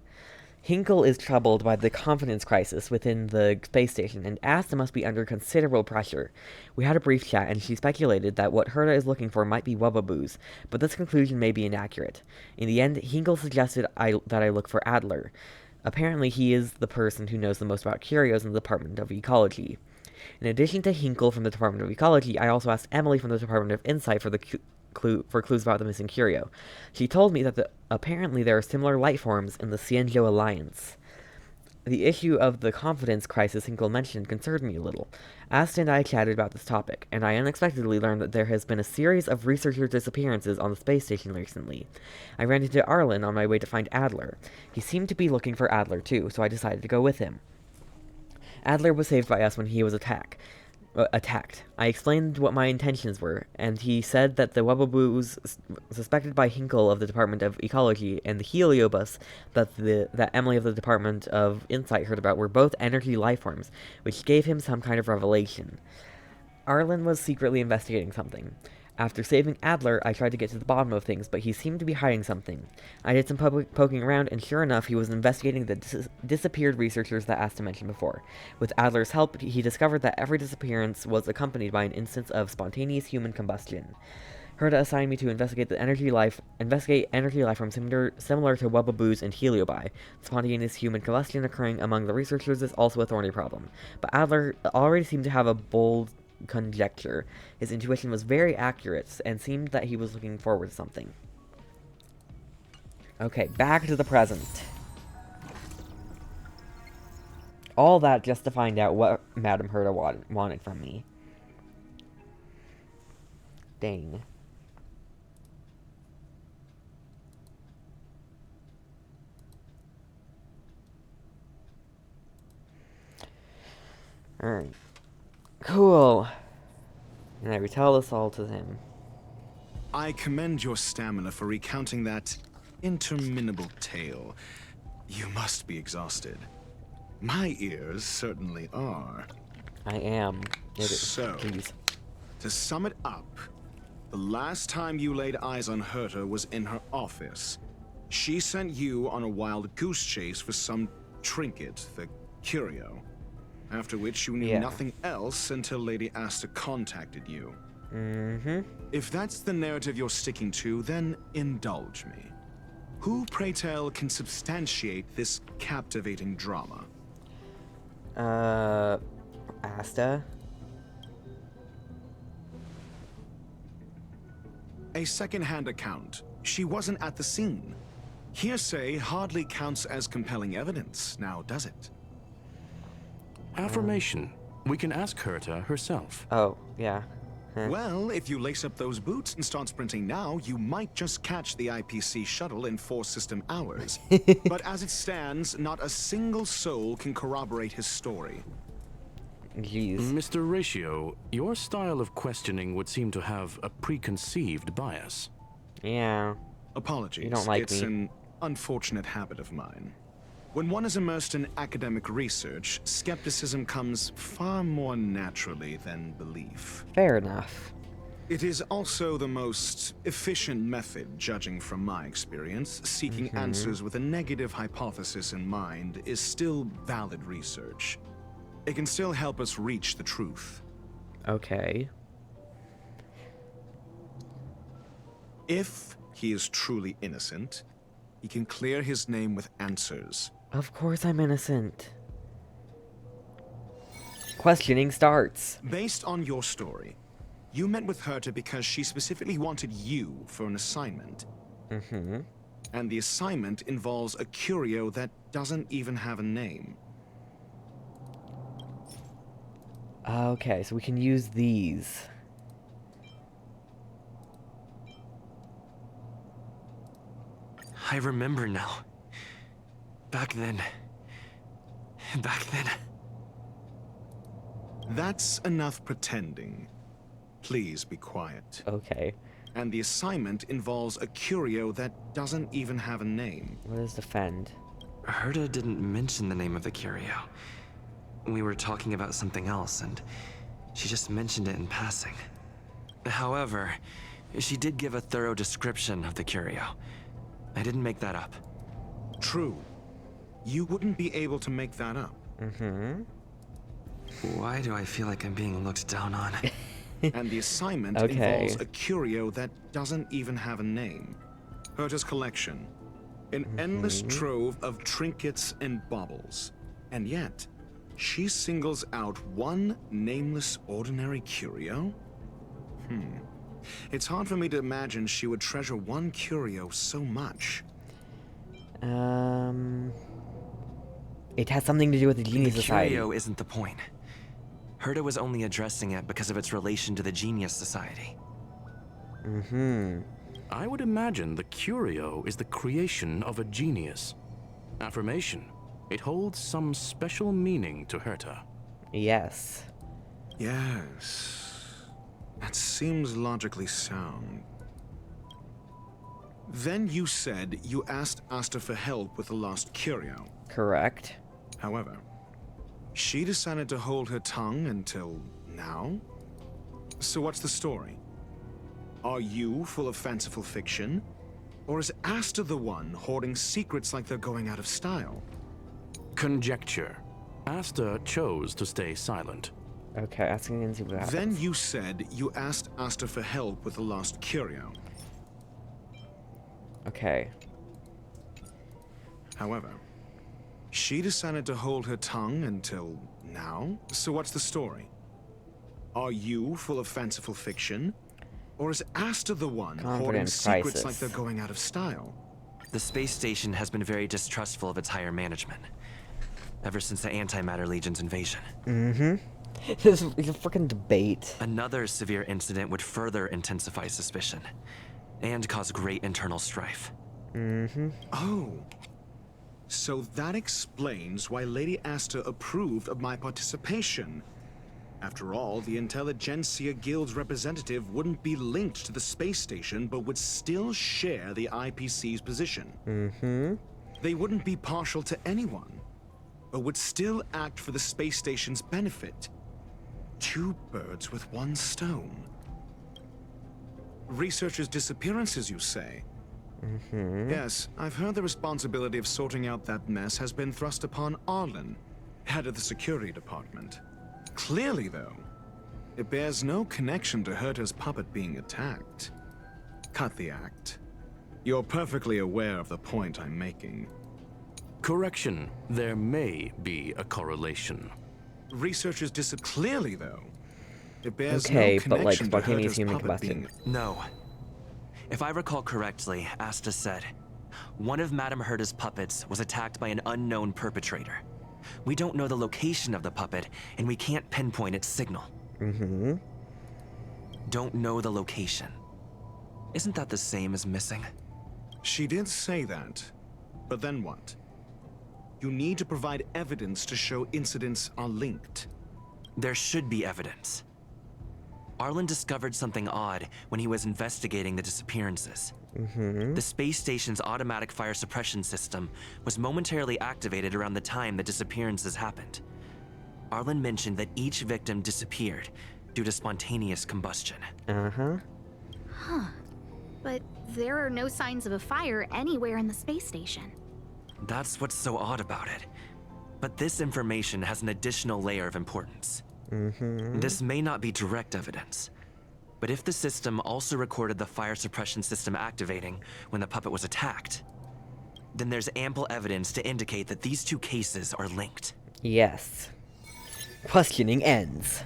Hinkle is troubled by the confidence crisis within the space station, and Asta must be under considerable pressure. We had a brief chat, and she speculated that what Herta is looking for might be wubbaboos, but this conclusion may be inaccurate. In the end, Hinkle suggested that I look for Adler. Apparently, he is the person who knows the most about curios in the Department of Ecology. In addition to Hinkle from the Department of Ecology, I also asked Emily from the Department of Insight for clues about the missing curio. She told me that apparently there are similar life forms in the Cienjo Alliance. The issue of the confidence crisis Hinkle mentioned concerned me a little. Asta and I chatted about this topic, and I unexpectedly learned that there has been a series of researcher disappearances on the space station recently. I ran into Arlen on my way to find Adler. He seemed to be looking for Adler too, so I decided to go with him. Adler was saved by us when he was attacked. I explained what my intentions were, and he said that the Webbaboos suspected by Hinkle of the Department of Ecology and the Heliobus that Emily of the Department of Insight heard about were both energy lifeforms, which gave him some kind of revelation. Arlen was secretly investigating something. After saving Adler, I tried to get to the bottom of things, but he seemed to be hiding something. I did some poking around, and sure enough, he was investigating the disappeared researchers that Asta mentioned before. With Adler's help, he discovered that every disappearance was accompanied by an instance of spontaneous human combustion. Herta assigned me to investigate energy life forms similar to Webbaboos and Heliobi. Spontaneous human combustion occurring among the researchers is also a thorny problem, but Adler already seemed to have a bold conjecture. His intuition was very accurate, and seemed that he was looking forward to something. Okay, back to the present. All that just to find out what Madame Herta wanted from me. Dang. Alright. Cool. And I retell this all to him. I commend your stamina for recounting that interminable tale. You must be exhausted. My ears certainly are. I am. So, please. To sum it up, the last time you laid eyes on Herta was in her office. She sent you on a wild goose chase for some trinket, the curio. After which you knew nothing else until Lady Asta contacted you. Mm-hmm. If that's the narrative you're sticking to, then indulge me. Who, pray tell, can substantiate this captivating drama? Asta? A second-hand account. She wasn't at the scene. Hearsay hardly counts as compelling evidence, now does it? Affirmation. We can ask Herta herself. Oh, yeah. Well, if you lace up those boots and start sprinting now, you might just catch the IPC shuttle in 4 system hours. But as it stands, not a single soul can corroborate his story. Jeez. Mr. Ratio, your style of questioning would seem to have a preconceived bias. Yeah. Apologies. You don't like it's me. An unfortunate habit of mine. When one is immersed in academic research, skepticism comes far more naturally than belief. Fair enough. It is also the most efficient method, judging from my experience. Seeking answers with a negative hypothesis in mind is still valid research. It can still help us reach the truth. Okay. If he is truly innocent, he can clear his name with answers. Of course I'm innocent. Questioning starts. Based on your story, you met with Herta because she specifically wanted you for an assignment. Mm-hmm. And the assignment involves a curio that doesn't even have a name. Okay, so we can use these. I remember now. Back then. That's enough pretending. Please be quiet. Okay. And the assignment involves a curio that doesn't even have a name. What is defend? Herta didn't mention the name of the curio. We were talking about something else, and she just mentioned it in passing. However, she did give a thorough description of the curio. I didn't make that up. True. You wouldn't be able to make that up. Mm-hmm. Why do I feel like I'm being looked down on? And the assignment involves a curio that doesn't even have a name. Herta's collection. An endless trove of trinkets and baubles. And yet, she singles out one nameless ordinary curio? It's hard for me to imagine she would treasure one curio so much. It has something to do with the Genius The Society. curio isn't the point. Herta was only addressing it because of its relation to the Genius Society. I would imagine the curio is the creation of a genius. Affirmation. It holds some special meaning to Herta. Yes. Yes. That seems logically sound. Then you said you asked Asta for help with the lost curio. Correct. However, she decided to hold her tongue until now? So what's the story? Are you full of fanciful fiction? Or is Asta the one hoarding secrets like they're going out of style? Conjecture. Asta chose to stay silent. Okay, asking and see what happens. Then you said you asked Asta for help with the lost curio. Okay. However, she decided to hold her tongue until now? So what's the story? Are you full of fanciful fiction? Or is Asta the one hoarding Confidence secrets crisis. like they're going out of style? The space station has been very distrustful of its higher management, ever since the Antimatter Legion's invasion. This is a freaking debate. Another severe incident would further intensify suspicion, and cause great internal strife. Oh. So that explains why Lady Asta approved of my participation. After all, the Intelligentsia Guild's representative wouldn't be linked to the space station, but would still share the IPC's position. They wouldn't be partial to anyone, but would still act for the space station's benefit. Two birds with one stone. Researchers' disappearances, you say? Yes, I've heard the responsibility of sorting out that mess has been thrust upon Arlen, head of the security department. Clearly, though, it bears no connection to Herta's puppet being attacked. Cut the act. You're perfectly aware of the point I'm making. Correction. There may be a correlation. Researchers clearly, though, it bears Okay, no but like connection to spontaneous Herta's human puppet combustion. being... No. If I recall correctly, Asta said, one of Madame Herta's puppets was attacked by an unknown perpetrator. We don't know the location of the puppet, and we can't pinpoint its signal. Don't know the location. Isn't that the same as missing? She did say that, but then what? You need to provide evidence to show incidents are linked. There should be evidence. Arlen discovered something odd when he was investigating the disappearances. The space station's automatic fire suppression system was momentarily activated around the time the disappearances happened. Arlen mentioned that each victim disappeared due to spontaneous combustion. But there are no signs of a fire anywhere in the space station. That's what's so odd about it. But this information has an additional layer of importance. This may not be direct evidence, but if the system also recorded the fire suppression system activating when the puppet was attacked, then there's ample evidence to indicate that these two cases are linked. Yes. Questioning ends.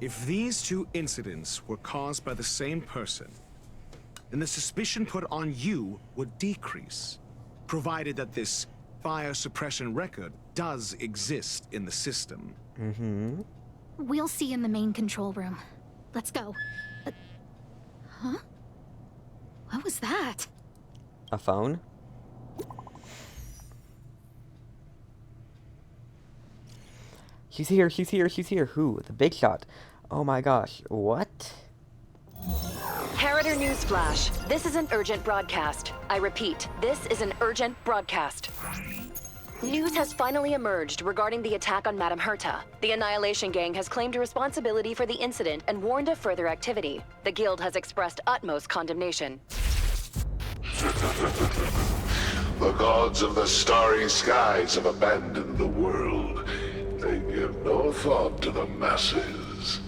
If these two incidents were caused by the same person, then the suspicion put on you would decrease, provided that this fire suppression record does exist in the system. We'll see in the main control room. Let's go. Huh? What was that? A phone? She's here, she's here, she's here. Who? The big shot. Oh my gosh. What? Harrider Newsflash. This is an urgent broadcast. I repeat, this is an urgent broadcast. News has finally emerged regarding the attack on Madame Herta. The Annihilation Gang has claimed responsibility for the incident and warned of further activity. The Guild has expressed utmost condemnation. The gods of the starry skies have abandoned the world. They give no thought to the masses.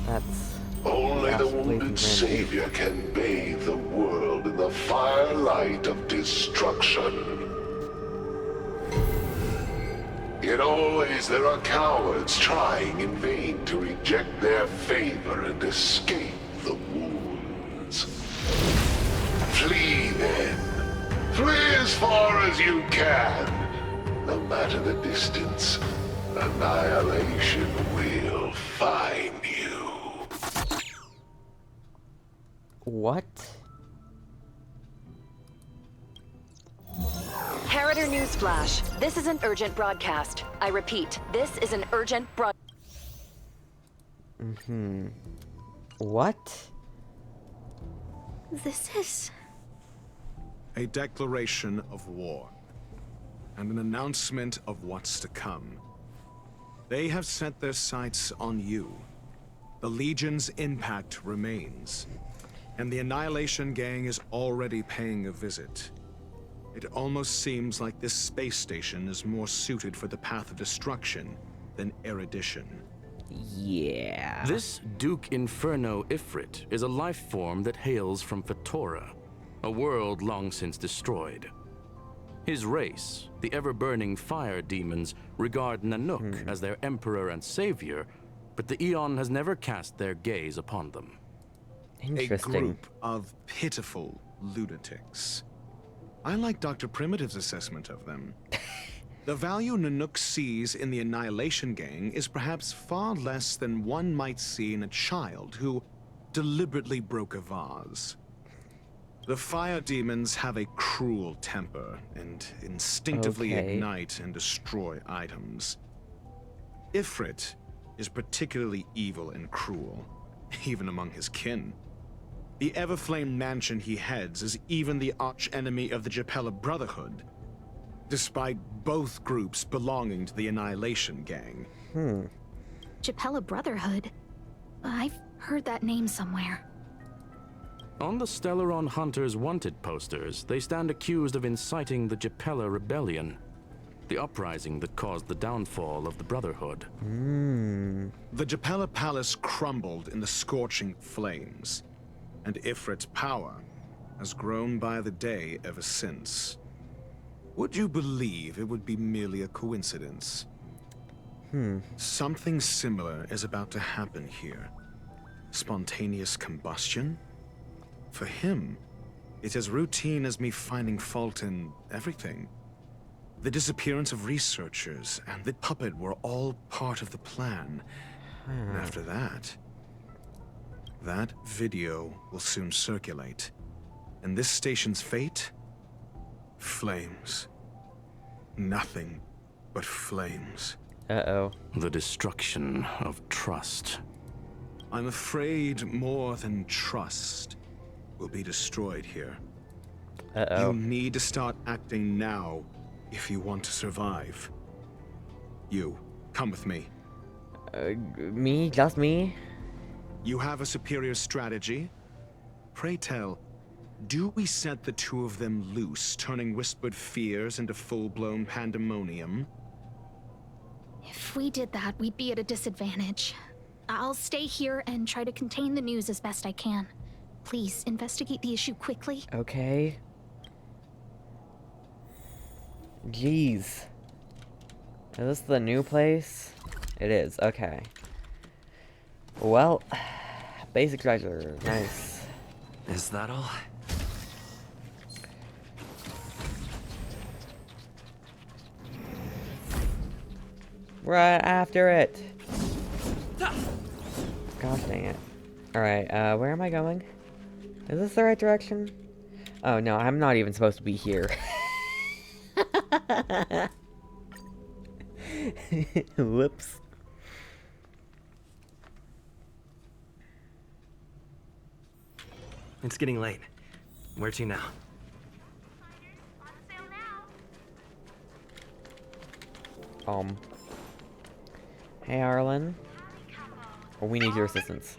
That's... Only the wounded savior can bathe the world in the firelight of destruction. Yet always there are cowards trying in vain to reject their favor and escape the wounds. Flee then. Flee as far as you can. no matter the distance, annihilation will find you. What? Harrider Newsflash. This is an urgent broadcast. I repeat, this is an urgent What? This is... A declaration of war, and an announcement of what's to come. They have set their sights on you. The Legion's impact remains, and the Annihilation Gang is already paying a visit. It almost seems like this space station is more suited for the path of destruction than erudition. Yeah. This Duke Inferno Ifrit is a life form that hails from Fatora, a world long since destroyed. His race, the ever-burning fire demons, regard Nanook as their emperor and savior, but the Eon has never cast their gaze upon them. A group of pitiful lunatics. I like Dr. Primitive's assessment of them. The value Nanook sees in the Annihilation Gang is perhaps far less than one might see in a child who deliberately broke a vase. The fire demons have a cruel temper and instinctively ignite and destroy items. Ifrit is particularly evil and cruel, even among his kin. The Everflame mansion he heads is even the arch-enemy of the Japella Brotherhood, despite both groups belonging to the Annihilation Gang. Japella Brotherhood? I've heard that name somewhere. On the Stellaron Hunters wanted posters, they stand accused of inciting the Japella Rebellion, the uprising that caused the downfall of the Brotherhood. The Japella Palace crumbled in the scorching flames, and Ifrit's power has grown by the day ever since. Would you believe it would be merely a coincidence? Something similar is about to happen here. Spontaneous combustion? For him, it's as routine as me finding fault in everything. The disappearance of researchers and the puppet were all part of the plan. And after that video will soon circulate. And this station's fate? Flames. Nothing but flames. The destruction of trust. I'm afraid more than trust will be destroyed here. You need to start acting now if you want to survive. You, come with me. Me? Just me? You have a superior strategy? Pray tell, do we set the two of them loose, turning whispered fears into full-blown pandemonium? If we did that, we'd be at a disadvantage. I'll stay here and try to contain the news as best I can. Please, investigate the issue quickly. Okay. Jeez. Is this the new place? It is, okay. Well, basic treasure, nice. Is that all? Right after it. Gosh dang it. Alright, where am I going? Is this the right direction? Oh no, I'm not even supposed to be here. Whoops. It's getting late. Where to now? Hey Arlen. Oh, we need your assistance.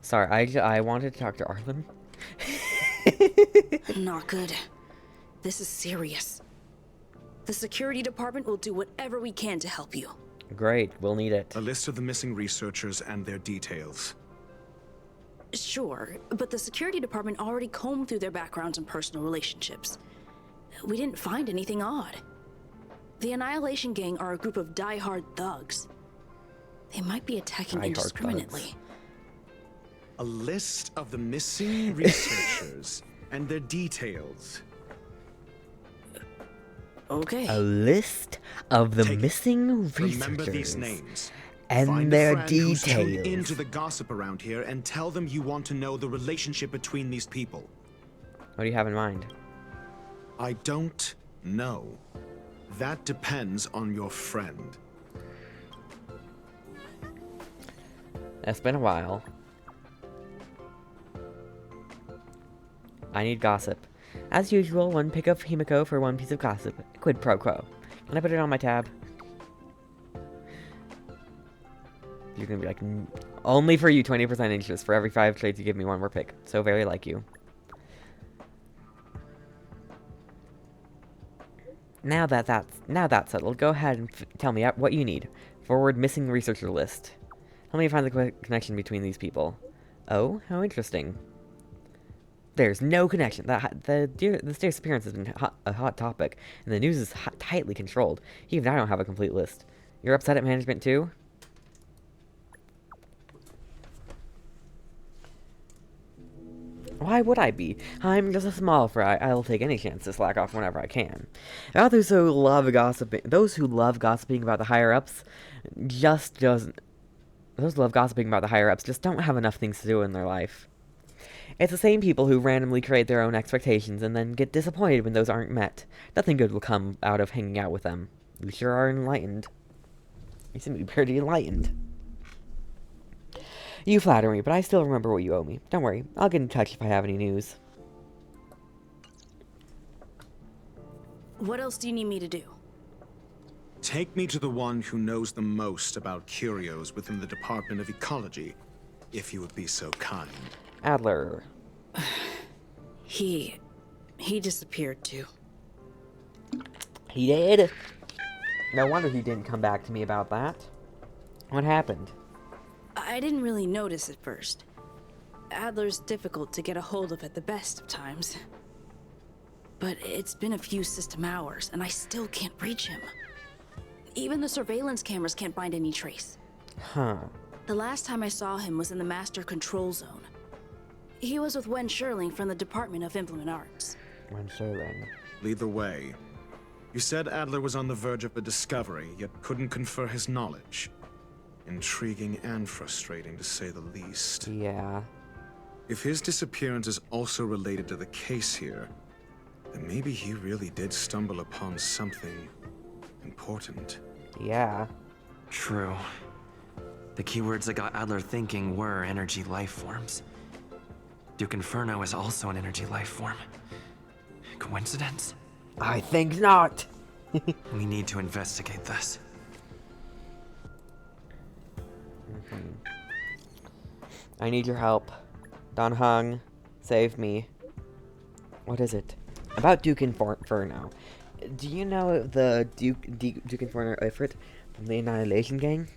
Sorry, I wanted to talk to Arlen. Not good. This is serious. The security department will do whatever we can to help you. Great, we'll need it. A list of the missing researchers and their details. Sure, but the security department already combed through their backgrounds and personal relationships. We didn't find anything odd. The Annihilation Gang are a group of die-hard thugs. They might be attacking indiscriminately. A list of the missing researchers and their details. Okay. A list of the missing researchers. Remember these names. And Find their a friend who's tuned details. into the gossip around here and tell them you want to know the relationship between these people. What do you have in mind? I don't know. That depends on your friend. It's been a while. I need gossip. As usual, one pick of Himiko for one piece of gossip. Quid pro quo. Can I put it on my tab? You're gonna be like, only for you, 20% interest. For every 5 trades you give me, one more pick. So very like you. Now that's settled, go ahead and tell me what you need. Forward missing researcher list. Help me find the connection between these people. Oh, how interesting. There's no connection. This disappearance has been a hot topic, and the news is tightly controlled. Even I don't have a complete list. You're upset at management too? Why would I be? I'm just a small fry. I'll take any chance to slack off whenever I can. About those who love gossiping about the higher-ups, those who love gossiping about the higher-ups just don't have enough things to do in their life. It's the same people who randomly create their own expectations and then get disappointed when those aren't met. Nothing good will come out of hanging out with them. You sure are enlightened. You seem to be pretty enlightened. You flatter me, but I still remember what you owe me. Don't worry, I'll get in touch if I have any news. What else do you need me to do? Take me to the one who knows the most about curios within the Department of Ecology, if you would be so kind. Adler. He disappeared too. He did? No wonder he didn't come back to me about that. What happened? I didn't really notice at first. Adler's difficult to get a hold of at the best of times. But it's been a few system hours, and I still can't reach him. Even the surveillance cameras can't find any trace. Huh. The last time I saw him was in the Master Control Zone. He was with Wen Sherling from the Department of Implement Arts. Wen Sherling. Lead the way. You said Adler was on the verge of a discovery, yet couldn't confer his knowledge. Intriguing and frustrating, to say the least. Yeah. If his disappearance is also related to the case here, then maybe he really did stumble upon something important. Yeah. True. The keywords that got Adler thinking were energy life forms. Duke Inferno is also an energy life form. Coincidence? I think not. We need to investigate this. I need your help. Don Hung, save me. What is it? About Duke Inferno. Do you know the Duke Inferno Ifrit from the Annihilation Gang?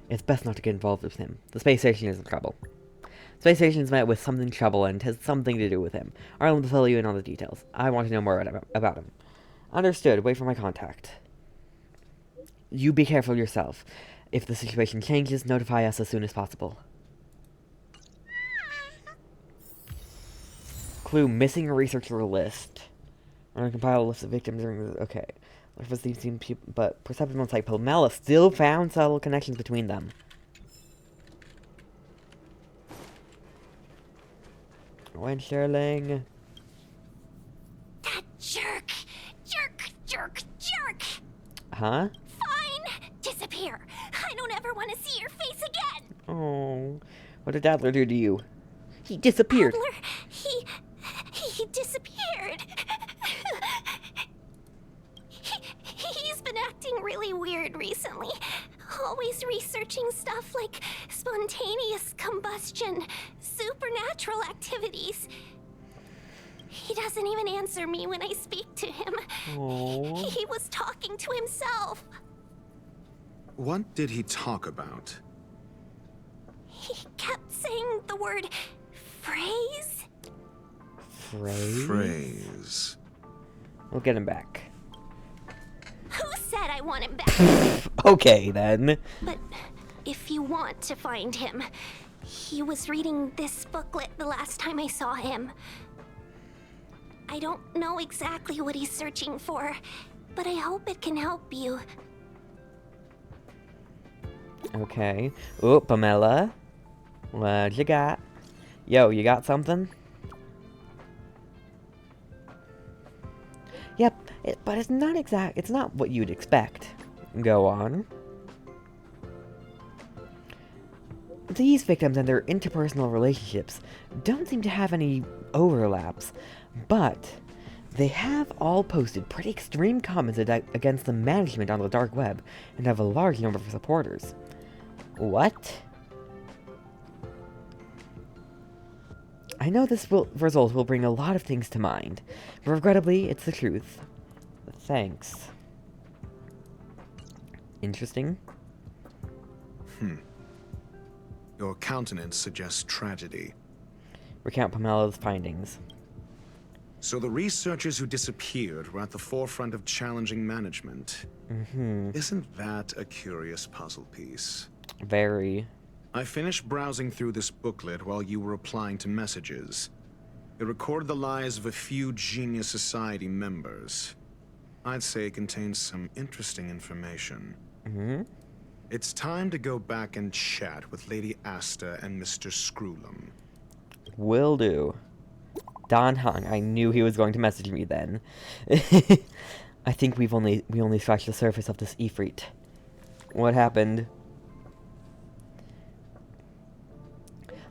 It's best not to get involved with him. The space station is in trouble. Space station's met with something trouble and has something to do with him. Arlen will fill you in on the details. I want to know more about him. Understood. Wait for my contact. You be careful yourself. If the situation changes, notify us as soon as possible. Clue, missing researcher list. I'm gonna compile a list of victims during the... Okay. But perceptive ones like Pomela still found subtle connections between them. Wen Sherling. That jerk! Jerk! Huh? Fine! Disappear! I don't ever want to see your face again! Oh. What did Adler do to you? He disappeared. Adler, he disappeared. He's been acting really weird recently. Always researching stuff like spontaneous combustion, supernatural activities. He doesn't even answer me when I speak to him. Aww. He was talking to himself. What did he talk about? He kept saying the word phrase. Phrase. We'll get him back. Who said I want him back? Okay, then. But if you want to find him, he was reading this booklet the last time I saw him. I don't know exactly what he's searching for, but I hope it can help you. Okay. Oh, Pamela. What you got? Yo, you got something? Yep, but it's not what you'd expect. Go on. These victims and their interpersonal relationships don't seem to have any overlaps, but they have all posted pretty extreme comments against the management on the dark web and have a large number of supporters. What? I know this result will bring a lot of things to mind, but regrettably, it's the truth. Thanks. Interesting. Your countenance suggests tragedy. Recount Pamela's findings. So the researchers who disappeared were at the forefront of challenging management. Isn't that a curious puzzle piece? Very. I finished browsing through this booklet while you were replying to messages. It recorded the lives of a few Genius Society members. I'd say it contains some interesting information. It's time to go back and chat with Lady Asta and Mr. Screwlum. Will do. Don Hung, I knew he was going to message me then. I think we only scratched the surface of this Ifrit. What happened?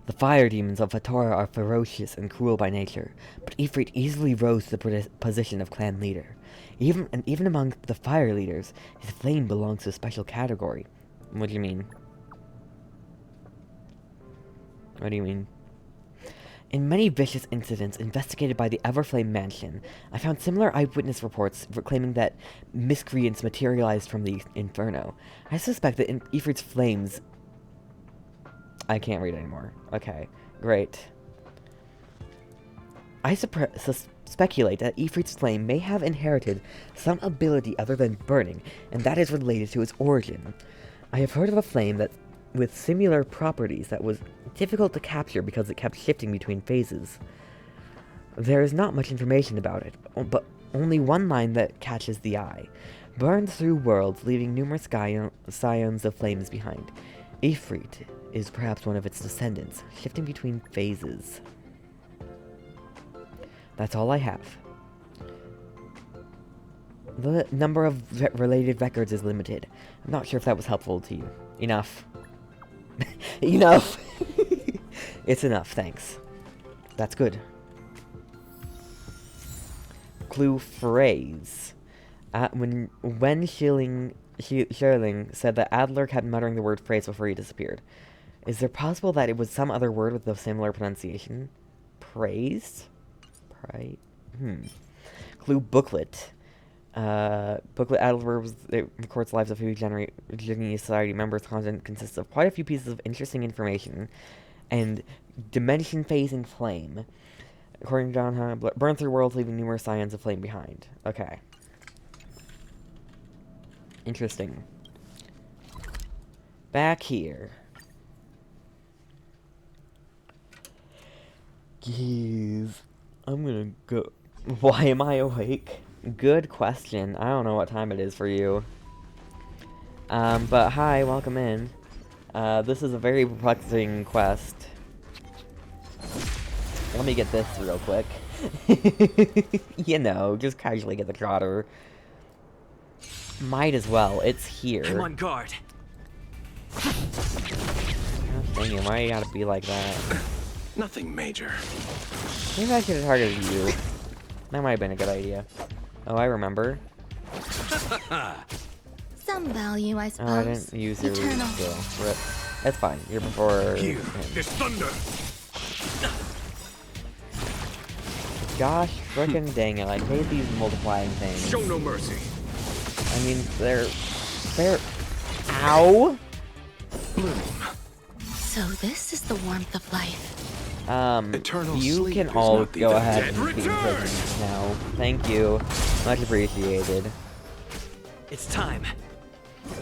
The fire demons of Fatora are ferocious and cruel by nature, but Ifrit easily rose to the position of clan leader. Even among the fire leaders, his flame belongs to a special category. What do you mean? What do you mean? In many vicious incidents investigated by the Everflame Mansion, I found similar eyewitness reports claiming that miscreants materialized from the Inferno. I suspect that Ifrit's flames... I can't read anymore. Okay, great. I speculate that Ifrit's flame may have inherited some ability other than burning, and that is related to its origin. I have heard of a flame that with similar properties that was difficult to capture because it kept shifting between phases. There is not much information about it, but only one line that catches the eye. Burned through worlds, leaving numerous scions of flames behind. Ifrit is perhaps one of its descendants, shifting between phases. That's all I have. The number of related records is limited. I'm not sure if that was helpful to you. Enough. Enough! It's enough, thanks. That's good. Clue phrase. When Sherling said that Adler kept muttering the word phrase before he disappeared. Is there possible that it was some other word with a similar pronunciation? Praise? Clue booklet. Booklet Adler records lives of Genius Society members. Content consists of quite a few pieces of interesting information. And dimension phasing flame. According to John Hunt, burn through worlds, leaving numerous scions of flame behind. Okay. Interesting. Back here. Jeez. I'm gonna go... Why am I awake? Good question. I don't know what time it is for you. But hi, welcome in. This is a very perplexing quest. Let me get this real quick. You know, just casually get the trotter. Might as well. It's here. I'm on guard. God dang it, why you gotta be like that? Nothing major. Maybe I should have targeted you. That might have been a good idea. Oh, I remember. Some value, I suppose. Oh, I didn't use your Eternal. skill. Rip. That's fine. You're before Here, him. there's thunder. Gosh, frickin' dang it! I hate these multiplying things. Show no mercy. I mean, they're. Ow! So this is the warmth of life. Eternal you sleep can is all not the go dead ahead and be return. prisoners now. Thank you. Much appreciated. It's time.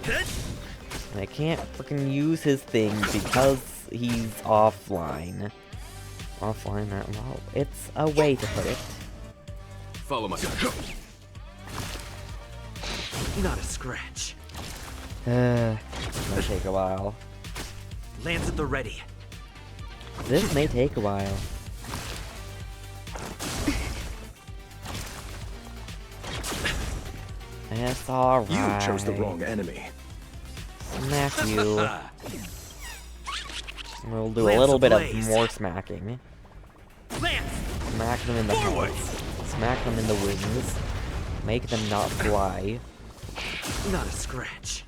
And I can't frickin' use his thing because he's offline. Offline, well, it's a way to put it. Follow my... Not a scratch. This may take a while. Lance at the ready. This may take a while. It's alright. You chose the wrong enemy. Smack you. We'll do a little bit of more smacking. Smack them in the heads. Smack them in the wings. Make them not fly. Not a scratch.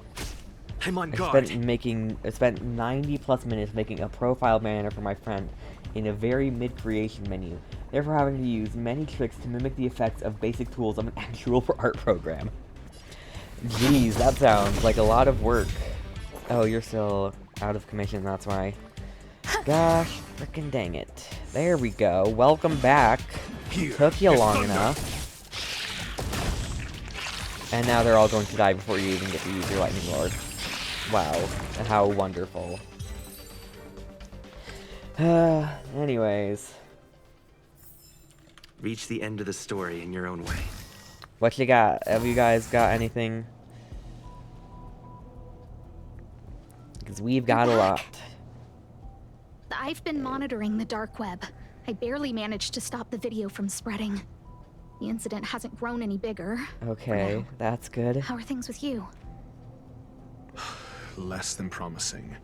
I'm on guard. I spent 90 plus minutes making a profile banner for my friend in a very mid-creation menu, therefore having to use many tricks to mimic the effects of basic tools of an actual art program. Jeez, that sounds like a lot of work. Oh, you're still out of commission, that's why. Gosh, frickin' dang it. There we go. Welcome back. Took you long enough. And now they're all going to die before you even get to use your Lightning Lord. Wow, how wonderful. Anyways. Reach the end of the story in your own way. What you got? Have you guys got anything? Because we've got a lot. I've been monitoring the dark web. I barely managed to stop the video from spreading. The incident hasn't grown any bigger. Okay, that's good. How are things with you? Less than promising.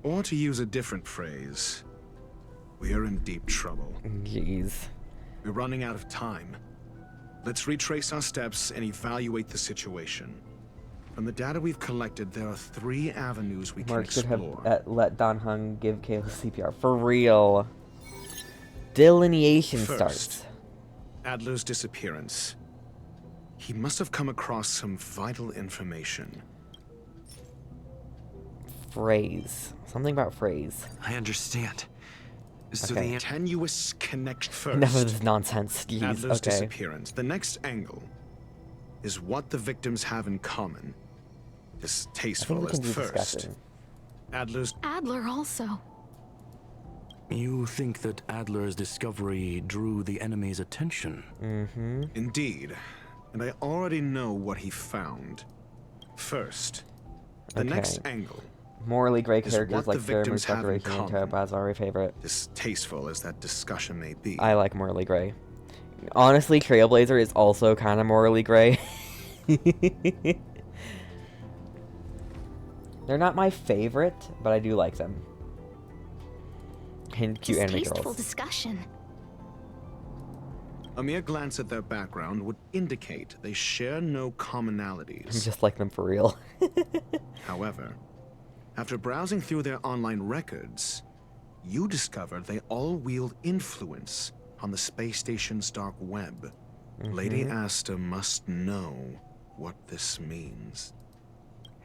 Or to use a different phrase, we're in deep trouble. Jeez. We're running out of time. Let's retrace our steps and evaluate the situation. From the data we've collected, there are 3 avenues we can explore. Mark should have let Don Hung give Kayla CPR. For real. Delineation starts. Adler's disappearance. He must have come across some vital information. Phrase. Something about phrase. I understand. So Okay. The tenuous connection first. Enough of this nonsense. Jeez. Adler's Okay. disappearance. The next angle is what the victims have in common. Distasteful as first. Discussing. Adler also. You think that Adler's discovery drew the enemy's attention? Mm-hmm. Indeed. And I already know what he found. First, the next angle. Morally gray is characters what like the Faramir, victims have in Decoration, and common. Topaz are my favorite. Distasteful as that discussion may be. I like morally gray. Honestly, Trailblazer is also kind of morally gray. They're not my favorite, but I do like them. And cute anime Distasteful girls. discussion. A mere glance at their background would indicate they share no commonalities. I'm just like them for real. However, after browsing through their online records, you discovered they all wield influence on the space station's dark web. Lady Asta must know what this means.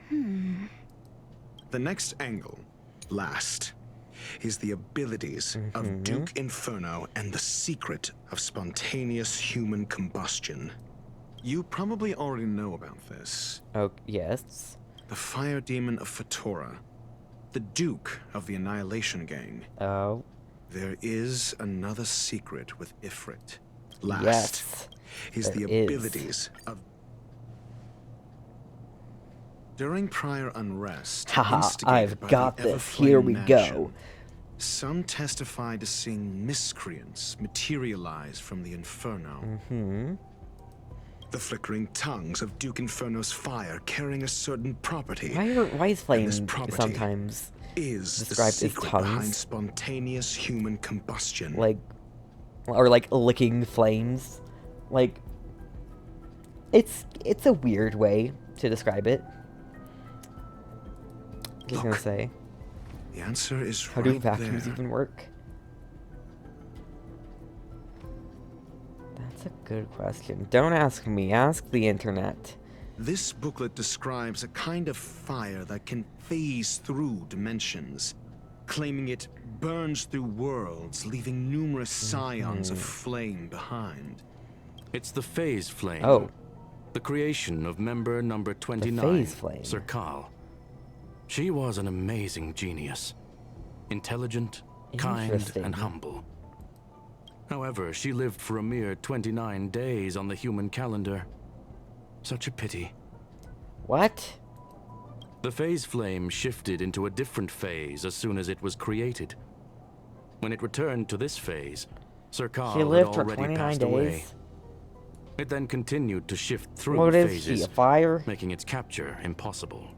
The next angle, last, is the abilities of Duke Inferno and the secret of spontaneous human combustion. You probably already know about this. Oh, yes. The fire demon of Fatora, the Duke of the Annihilation Gang. Oh. There is another secret with Ifrit. Last Yes, is the there is. abilities of... During prior unrest, Haha, instigated I've by got the this. Everflame Here we Mansion, go. some testified to seeing miscreants materialize from the Inferno. The flickering tongues of Duke Inferno's fire carrying a certain property. Why is flame this property sometimes is described as the secret behind tongues? spontaneous human combustion. Or like licking flames? Like, it's a weird way to describe it. I was gonna say. The answer is How do right vacuums there. even work? That's a good question. Don't ask me, ask the internet. This booklet describes a kind of fire that can phase through dimensions, claiming it burns through worlds, leaving numerous scions of flame behind. It's the Phase Flame. Oh. The creation of member number 29, Phase Flame. Sir Kal. She was an amazing genius. Intelligent, kind, Interesting. and humble. However, she lived for a mere 29 days on the human calendar. Such a pity. What? The phase flame shifted into a different phase as soon as it was created. When it returned to this phase, Sir Carl He had lived for already 29 passed days? away. It then continued to shift through What is phases, he, a fire? making its capture impossible.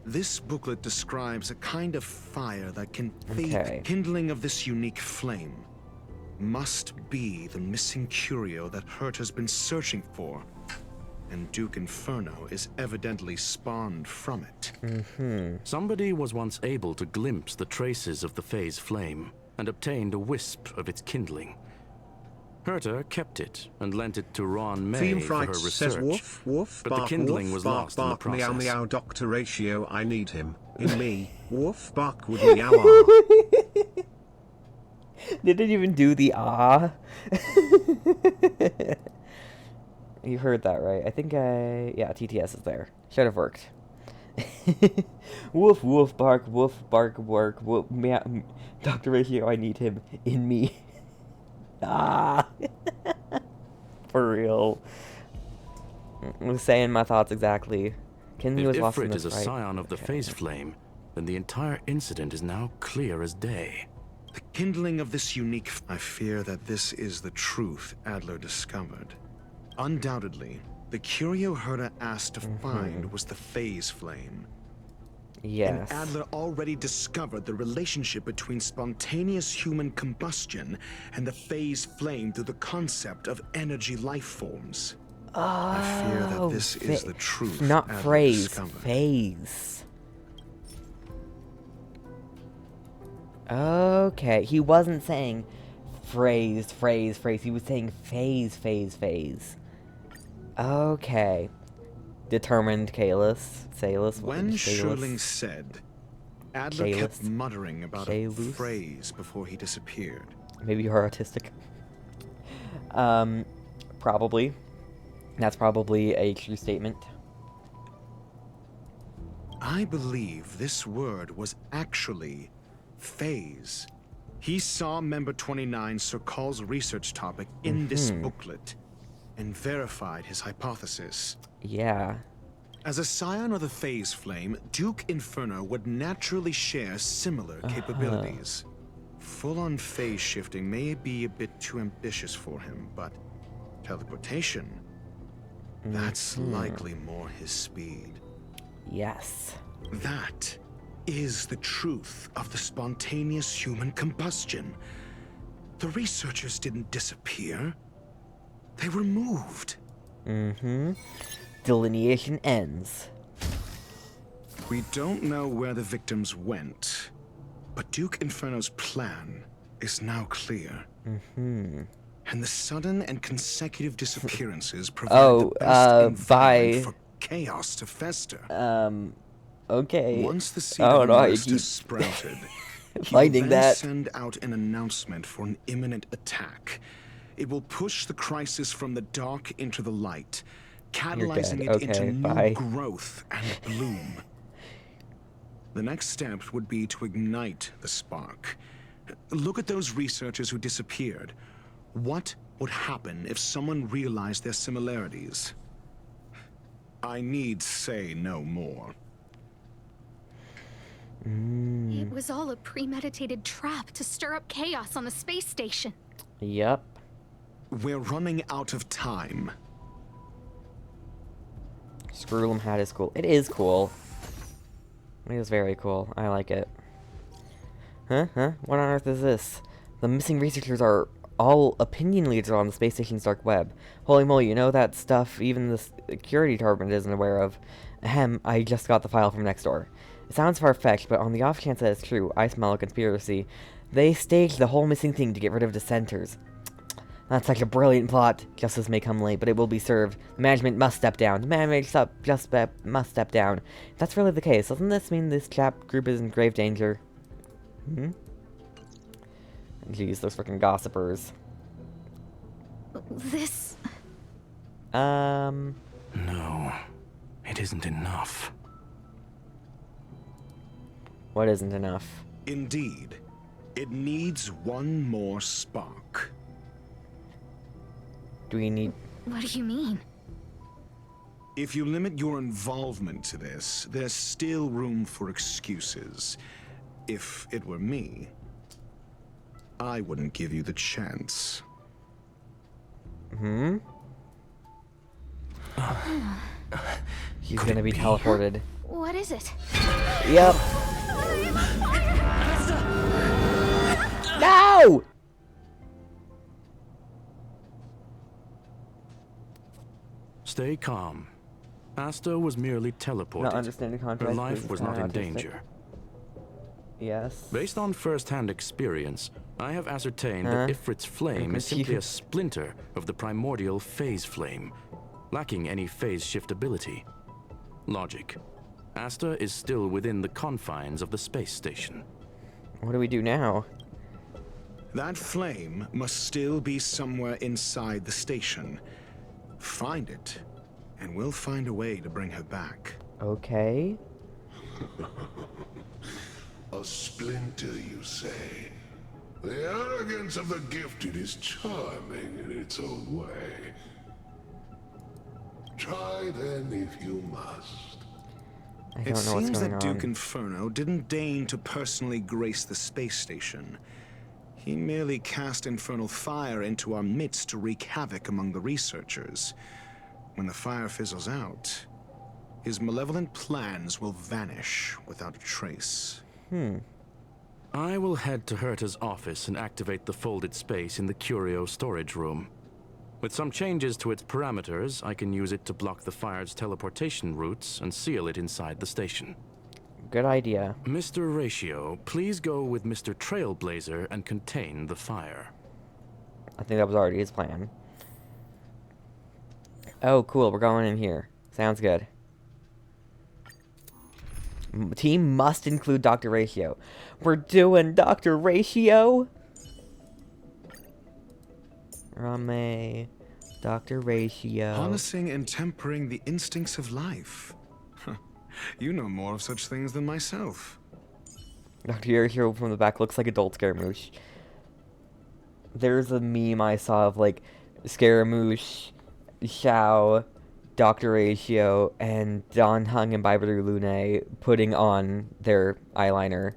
This booklet describes a kind of fire that can fade. Okay. Kindling of this unique flame must be the missing curio that Hurt has been searching for. And Duke Inferno is evidently spawned from it. Somebody was once able to glimpse the traces of the phase flame and obtained a wisp of its kindling. Herta kept it and lent it to Ron May Theme for her Frights research, says woof, woof, but bark, the kindling woof, was bark, lost in the bark, meow, process. meow, Dr. Ratio, I need him. In me, woof, bark would meow, ah. They didn't even do the ah. You heard that, right? I think yeah, TTS is there. Should have worked. Woof, woof, bark, work, woof, meow. Dr. Ratio, I need him in me. Ah. For real. I'm saying my thoughts exactly. Kinley was If lost in Ifrit this is a fight. scion of the phase flame, then the entire incident is now clear as day. The kindling of this unique... I fear that this is the truth Adler discovered. Undoubtedly, the curio Herta asked to find was the phase flame. Yes. And Adler already discovered the relationship between spontaneous human combustion and the phase flame through the concept of energy life forms. I fear that this is the truth. Not Adler phrase, discovered. phase. Okay, he wasn't saying phrase. He was saying phase. Okay. Determined Salus. When Sherling said, Adler kept Salus? muttering about a Salus? phrase before he disappeared. Maybe you're autistic. Probably. That's probably a true statement. I believe this word was actually phase. He saw Member 29 Sir Carl's research topic in this booklet and verified his hypothesis. Yeah. As a scion of the phase flame, Duke Inferno would naturally share similar capabilities. Full-on phase shifting may be a bit too ambitious for him, but teleportation, that's likely more his speed. Yes. That is the truth of the spontaneous human combustion. The researchers didn't disappear. They were moved. Delineation ends. We don't know where the victims went, but Duke Inferno's plan is now clear. And the sudden and consecutive disappearances provide the best environment for chaos to fester. Okay. Once the seed of unrest keep has sprouted, he will finding then that. send out an announcement for an imminent attack. It will push the crisis from the dark into the light, catalyzing it into new growth and bloom. The next step would be to ignite the spark. Look at those researchers who disappeared. What would happen if someone realized their similarities? I need say no more. It was all a premeditated trap to stir up chaos on the space station. Yep. We're running out of time. Screwlum hat is cool. It is cool. It is very cool. I like it. Huh? What on earth is this? The missing researchers are all opinion leaders on the space station's dark web. Holy moly, you know that stuff even the security department isn't aware of. Ahem, I just got the file from next door. It sounds far-fetched, but on the off chance that it's true, I smell a conspiracy. They staged the whole missing thing to get rid of dissenters. That's such a brilliant plot. Justice may come late, but it will be served. The management must step down. The management must step down. If that's really the case, doesn't this mean this group is in grave danger? Jeez, those freaking gossipers. This... No, it isn't enough. What isn't enough? Indeed. It needs one more spark. Do we need... What do you mean? If you limit your involvement to this, there's still room for excuses. If it were me, I wouldn't give you the chance. Hmm? He's gonna be teleported. What is it? Yep. No! Stay calm. Asta was merely teleported. Not understanding Her contrast. life was not in danger. Yes. Based on first-hand experience, I have ascertained that Ifrit's flame is simply a splinter of the primordial phase flame, lacking any phase shift ability. Logic. Asta is still within the confines of the space station. What do we do now? That flame must still be somewhere inside the station. Find it, and we'll find a way to bring her back. Okay. A splinter, you say? The arrogance of the gifted is charming in its own way. Try then if you must. I don't know what's going on. It seems that Duke Inferno didn't deign to personally grace the space station. He merely cast infernal fire into our midst to wreak havoc among the researchers. When the fire fizzles out, his malevolent plans will vanish without a trace. I will head to Herta's office and activate the folded space in the curio storage room. With some changes to its parameters, I can use it to block the fire's teleportation routes and seal it inside the station. Good idea. Mr. Ratio, please go with Mr. Trailblazer and contain the fire. I think that was already his plan. Oh, cool. We're going in here. Sounds good. Team must include Dr. Ratio. We're doing Dr. Ratio? Rame. Dr. Ratio. Harnessing and tempering the instincts of life. You know more of such things than myself. Dr. Ratio from the back looks like adult Scaramouche. There's a meme I saw of, like, Scaramouche, Xiao, Dr. Ratio, and Don Hung and Baibaru Lune putting on their eyeliner.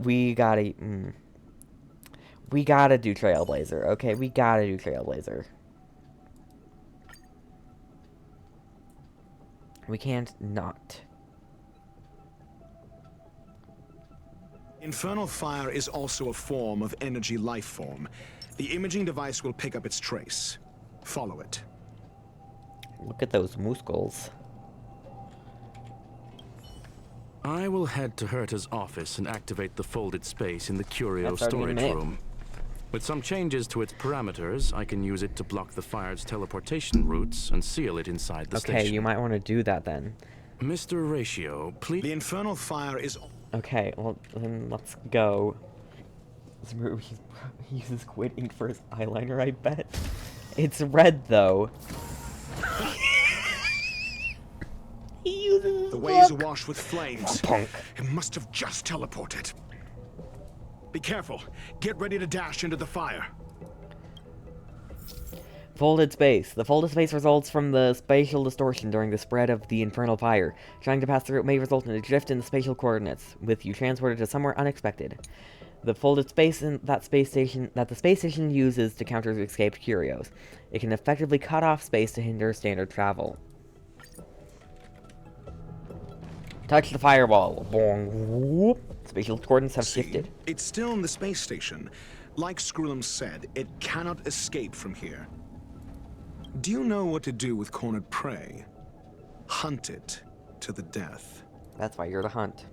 We gotta do Trailblazer, okay? We gotta do Trailblazer. We can't not. Infernal fire is also a form of energy life form. The imaging device will pick up its trace. Follow it. Look at those muscles. I will head to Herta's office and activate the folded space in the curio storage room. With some changes to its parameters, I can use it to block the fire's teleportation routes and seal it inside the station. Okay, you might want to do that then. Mr. Ratio, please... The infernal fire is... Okay, well, then let's go. He's just waiting for his eyeliner, I bet. It's red, though. He uses his The way is awash with flames. Punk. It must have just teleported. Be careful. Get ready to dash into the fire. Folded space. The folded space results from the spatial distortion during the spread of the infernal fire. Trying to pass through it may result in a drift in the spatial coordinates, with you transported to somewhere unexpected. The folded space in that the space station uses to counter escaped curios. It can effectively cut off space to hinder standard travel. Touch the firewall. Boing. Whoop. Spatial coordinates have shifted. It's still in the space station. Like Skrullum said, it cannot escape from here. Do you know what to do with cornered prey? Hunt it to the death. That's why you're the hunt.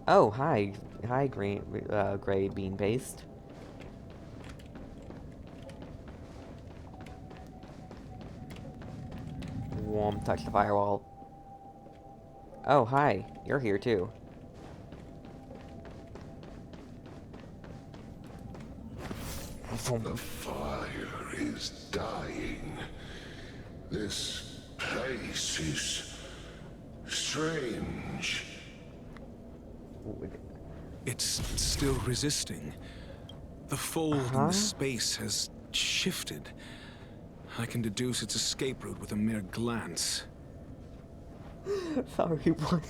Oh, hi. Hi, gray bean paste. Womp, touch the firewall. Oh, hi. You're here, too. The fire is dying. This place is strange. It's still resisting. The fold in the space has shifted. I can deduce its escape route with a mere glance. Sorry, what?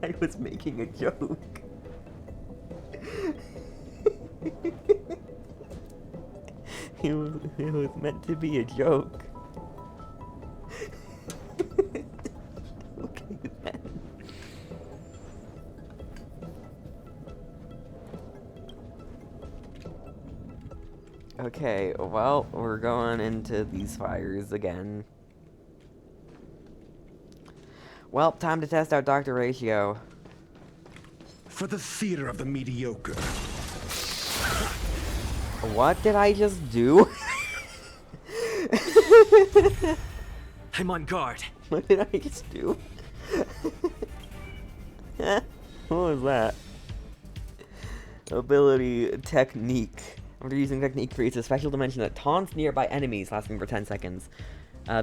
I was making a joke. It was meant to be a joke. Okay then. Okay, well, we're going into these fires again. Well, time to test out Dr. Ratio. For the theater of the mediocre. What did I just do? I'm on guard. What did I just do? What was that? Ability Technique. After using Technique creates a special dimension that taunts nearby enemies lasting for 10 seconds.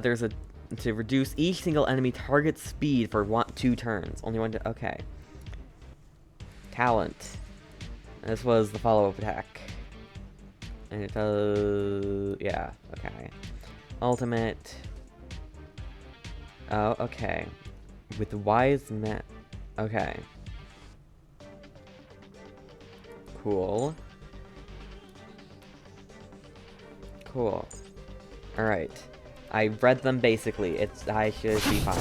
There's a to reduce each single enemy target speed for 2 turns. Only one to okay. Talent. This was the follow-up attack. And it does yeah, okay. Ultimate. Oh, okay. With Wise Man. Okay. Cool. Cool. Alright. I read them basically. I should be fine.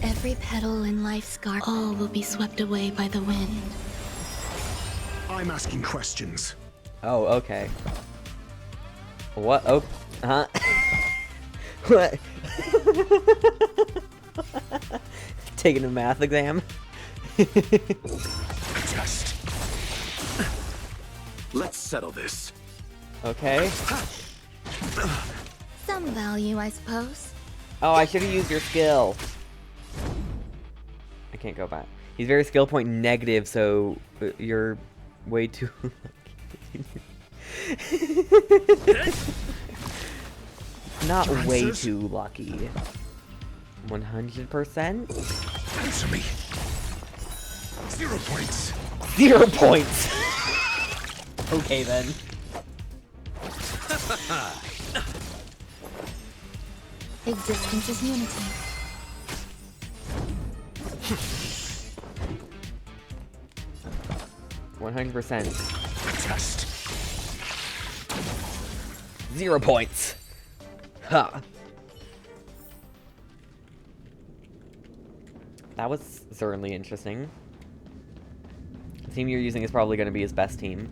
Every petal in life's garden, all will be swept away by the wind. I'm asking questions. Oh, okay. What? Oh, huh? What? Taking a math exam? Test. Let's settle this. Okay. Some value, I suppose. Oh, I should have used your skill. I can't go back. He's very skill point negative, so you're way too... Not way too lucky. 100%? Answer me. 0 points. 0 points! Okay then. Existence is unity. 100%. Test. 0 points. Ha. That was certainly interesting. The team you're using is probably going to be his best team.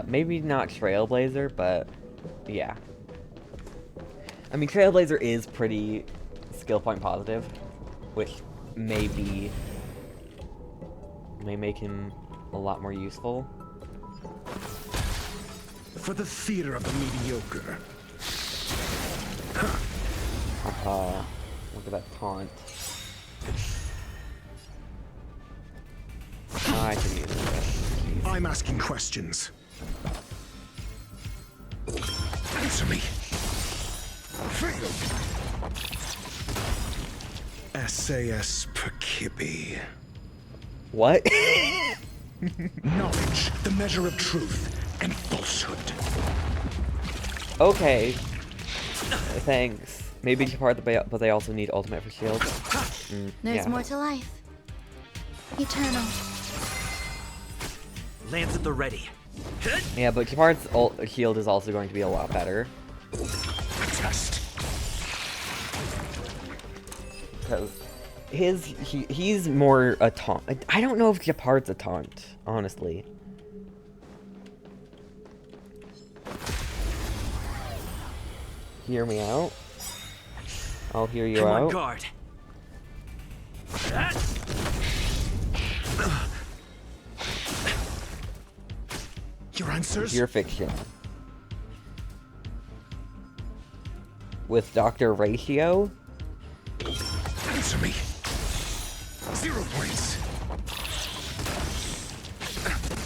Maybe not Trailblazer, but yeah. I mean, Trailblazer is pretty skill point positive, which may make him a lot more useful. For the theater of the mediocre. Look at that taunt. Oh, I can use this. I'm asking questions. Answer me. SAS Perkibi. What? Knowledge, the measure of truth and falsehood. Okay. Thanks. Maybe Japart, but they also need ultimate for shield. There's yeah. more to life. Eternal. Lance at the ready. Yeah, but Japart's shield is also going to be a lot better. Test. Because he's more a taunt. I don't know if Japart's a taunt, honestly. Hear me out. I'll hear you out. I'm on guard. Your answers? Your fiction. With Dr. Ratio? Answer me. 0 points.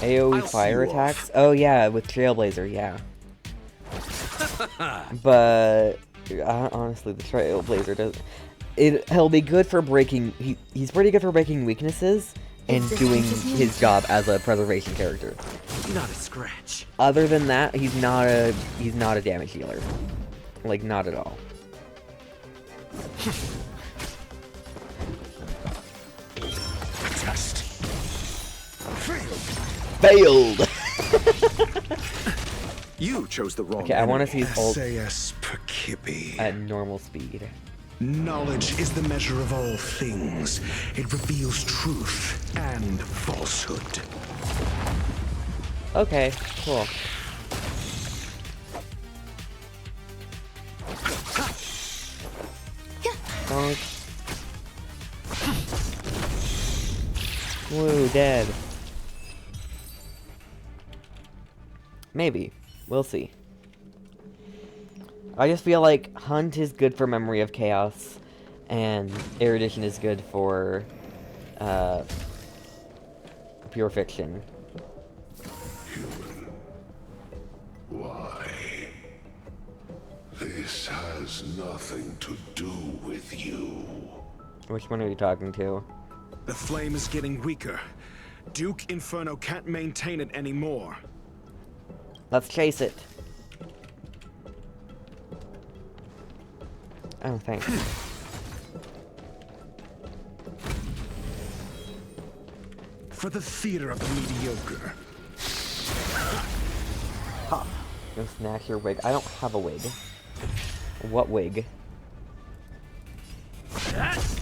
AoE fire attacks? Oh yeah, with Trailblazer, yeah. But honestly, the Trailblazer does. He'll be good for breaking... He's pretty good for breaking weaknesses and doing his job as a preservation character. Not a scratch. Other than that, he's not a damage dealer. Like, not at all. Test. Failed! You chose the wrong Okay, I want to see his ult SAS Perkibi. at normal speed. Knowledge is the measure of all things. It reveals truth and falsehood. Okay, cool. Bonk. Woo, dead. Maybe. We'll see. I just feel like Hunt is good for Memory of Chaos, and Erudition is good for, Pure Fiction. Why? This has nothing to do with you. Which one are you talking to? The flame is getting weaker. Duke Inferno can't maintain it anymore. Let's chase it. Oh, thanks. For the theater of the mediocre. Ha! Go snatch your wig. I don't have a wig. What wig? Let's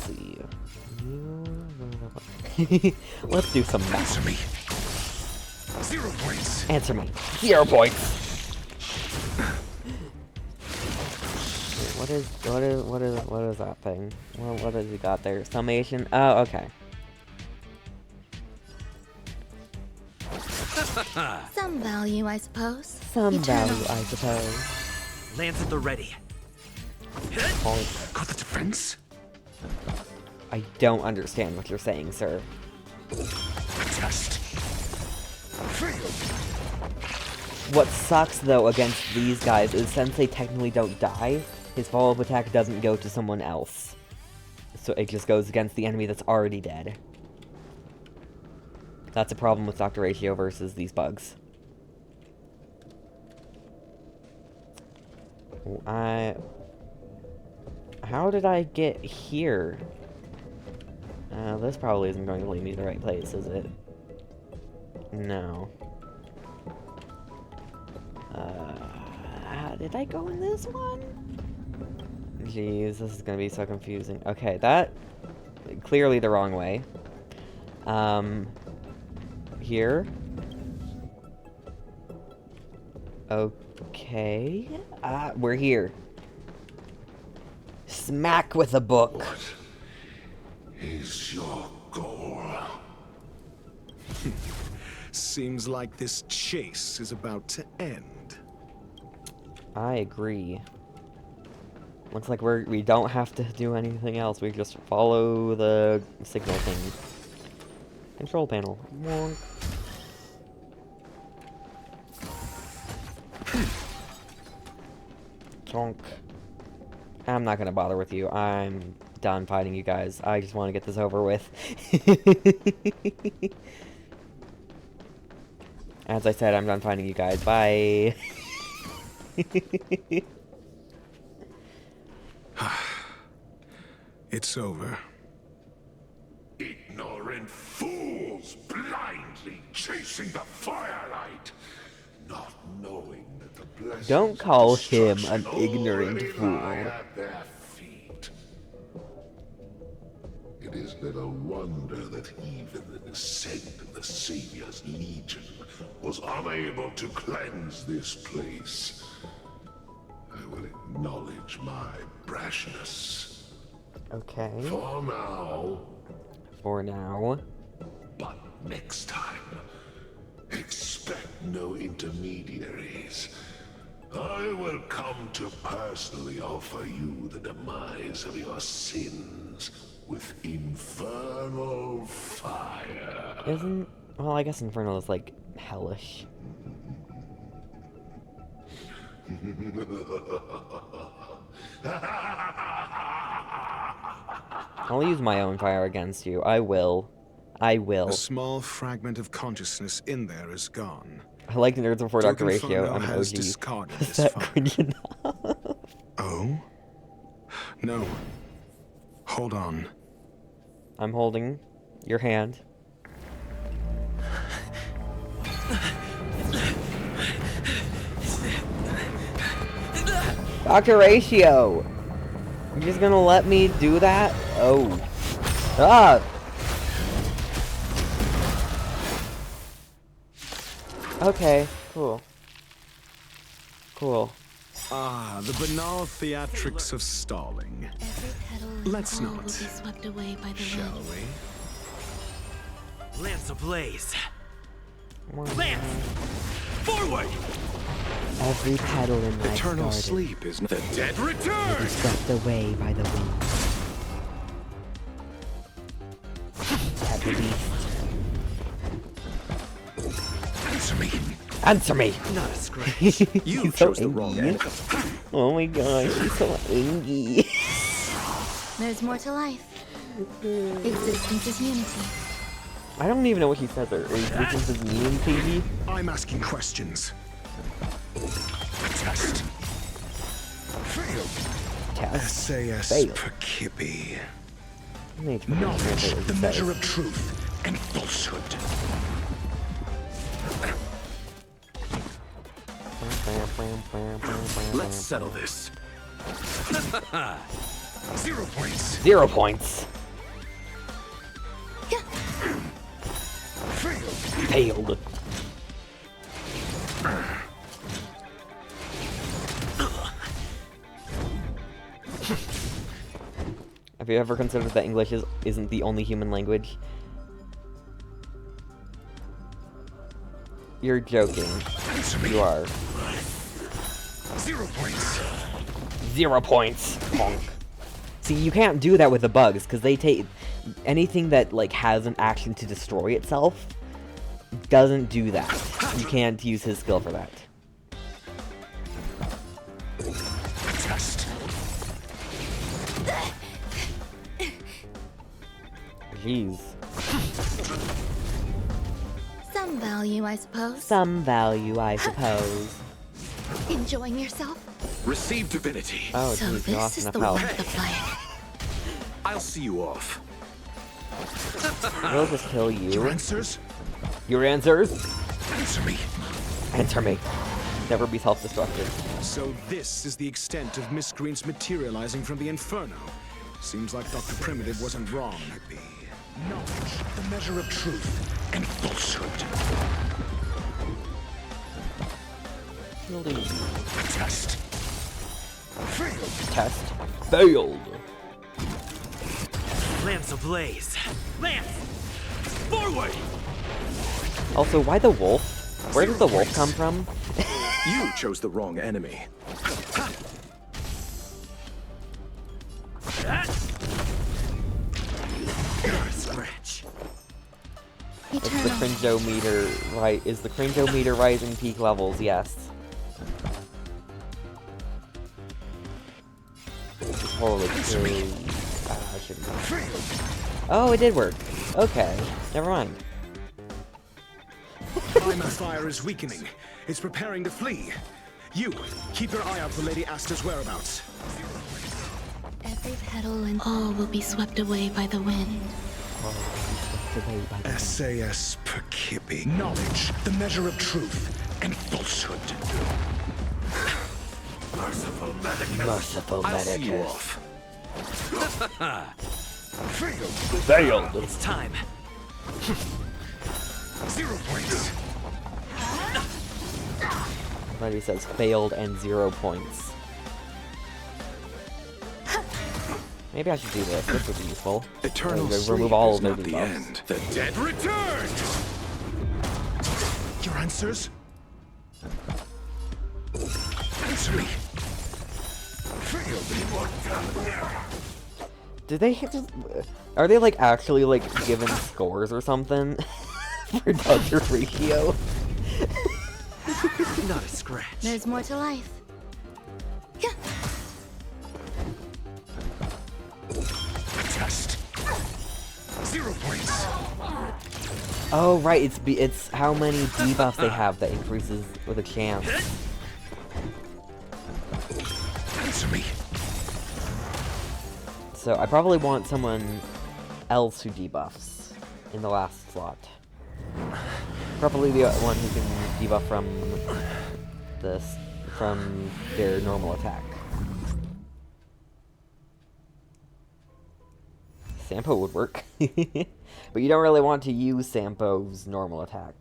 see. Let's do some math. Answer me. 0 points. Answer me. 0 points. Wait, what is that thing? Well, what has he got there? Summation? Oh, okay. Some value, I suppose. Some Eternal. value, I suppose. Lance at the ready. Got the defense? I don't understand what you're saying, sir. Test. What sucks, though, against these guys is since they technically don't die, his follow-up attack doesn't go to someone else. So it just goes against the enemy that's already dead. That's a problem with Dr. Ratio versus these bugs. How did I get here? This probably isn't going to lead me to the right place, is it? No. Did I go in this one? Jeez, this is gonna be so confusing. Okay, that... clearly the wrong way. Here. Okay. We're here. Smack with a book. What is your goal? Seems like this chase is about to end. I agree. Looks like we don't have to do anything else. We just follow the signal thing. Control panel. Wonk. Chonk. I'm not gonna bother with you. I'm done fighting you guys. I just want to get this over with. As I said, I'm done fighting you guys. Bye. It's over. Ignorant fools blindly chasing the firelight, not knowing that the blessings Don't call of him destruction an ignorant already fool. lie at their feet. It is little wonder that even the descent of the Savior's Legion was unable to cleanse this place. I will acknowledge my brashness. Okay. For now. For now. But next time, expect no intermediaries. I will come to personally offer you the demise of your sins with infernal fire. Well, I guess Infernal is like hellish. I'll use my own fire against you. I will. I will. A small fragment of consciousness in there is gone. I like Nerds Before Dr. Duke Ratio. Inferno I'm an has OG. discarded Is this that fire. cringe enough? Oh? No. Hold on. I'm holding your hand. Dr. Ratio! You're just gonna let me do that? Oh. Ah! Okay, cool. Cool. Ah, the banal theatrics of stalling. Let's not. Will be swept away by the Shall wind. we? Lance ablaze. Lance! Forward! Every petal in my Eternal garden sleep is the dead will be return. swept away by the wind. At least. Answer me. Answer me! Not a scratch. You He's so chose the wrong angry. end. Oh my gosh, he's so angry. There's more to life. Existence is unity. I don't even know what he says there. Existence is unity? I'm asking questions. Test. Failed. Test. SAS Failed. Perkippy. Knowledge, The measure of truth and falsehood. Let's settle this. 0 points. 0 points. Failed. Have you ever considered that English isn't the only human language? You're joking. You are. 0 points. 0 points. Honk. See, you can't do that with the bugs, because they take... Anything that, like, has an action to destroy itself doesn't do that. You can't use his skill for that. Test. Jeez. Some value, I suppose. Some value, I suppose. Enjoying yourself? Receive divinity. Oh, So geez, you this lost is enough the health. warmth of fire. I'll see you off. We'll just kill you. Your answers? Your answers? Answer me. Answer me. Never be self-destructive. So this is the extent of miscreants materializing from the Inferno. Seems like Dr. Primitive wasn't wrong. Knowledge, the measure of truth and falsehood. Test. Failed. Test. Failed. Lance ablaze. Lance! Forward! Also, why the wolf? Where did the wolf come from? You chose the wrong enemy. Scratch. It's the cringeometer, right? Is the cringeometer rising peak levels? Yes. Holy cow. I shouldn't. Oh, it did work. Okay. Never mind. Primal fire is weakening. It's preparing to flee. You, keep your eye out for Lady Asta's whereabouts. Every petal and all will be swept away by the wind. SAS Perkippy. Knowledge, the measure of truth and falsehood. Merciful Medicus. Merciful I'll see you Medicus. off. Failed. Failed. It's time. 0 points. But he says failed and 0 points. Maybe I should do this. This would be useful. Eternal Remove all of sleep their is not the debuffs. end. The dead return. Your answers? Answer me. Did they just... Are they, like, actually, like, given scores or something? For Dr. Ratio? Not a scratch. There's more to life. Oh, right, it's how many debuffs they have that increases with a chance. Answer me. So I probably want someone else who debuffs in the last slot. Probably the one who can debuff from their normal attack. Sampo would work. But you don't really want to use Sampo's normal attack.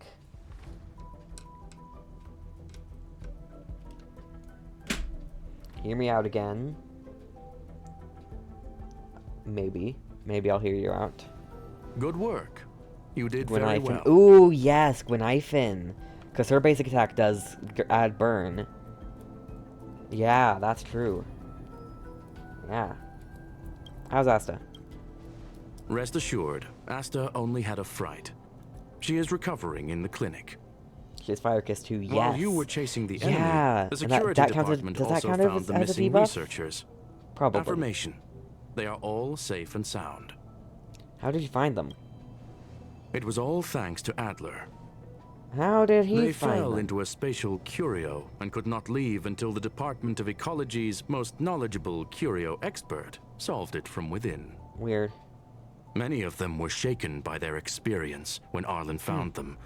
Hear me out again. Maybe. Maybe I'll hear you out. Good work. You did very well. Ooh, yes, Gwynaifin. Because her basic attack does add burn. Yeah, that's true. Yeah. How's Asta? Rest assured, Asta only had a fright. She is recovering in the clinic. She has Fire Kiss too, yes. While you were chasing the enemy, yeah. the security department also found the missing researchers. Probably. Affirmation. They are all safe and sound. How did you find them? It was all thanks to Adler. How did he They find fell them? into a spatial curio and could not leave until the Department of Ecology's most knowledgeable curio expert solved it from within. Weird. Many of them were shaken by their experience when Arlen found them,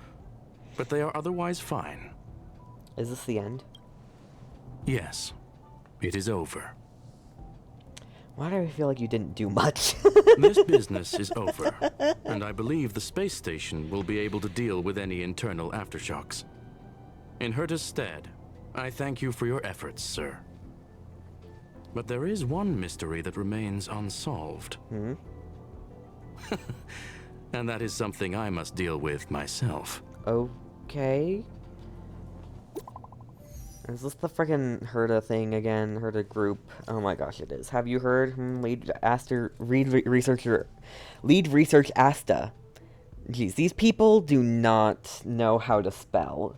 but they are otherwise fine. Is this the end? Yes, it is over. Why do I feel like you didn't do much? This business is over, and I believe the space station will be able to deal with any internal aftershocks. In Herta's stead, I thank you for your efforts, sir. But there is one mystery that remains unsolved. And that is something I must deal with myself. Okay. Is this the frickin' Herta thing again? Herta group? Oh my gosh, it is. Have you heard? Lead research Asta. Jeez, these people do not know how to spell.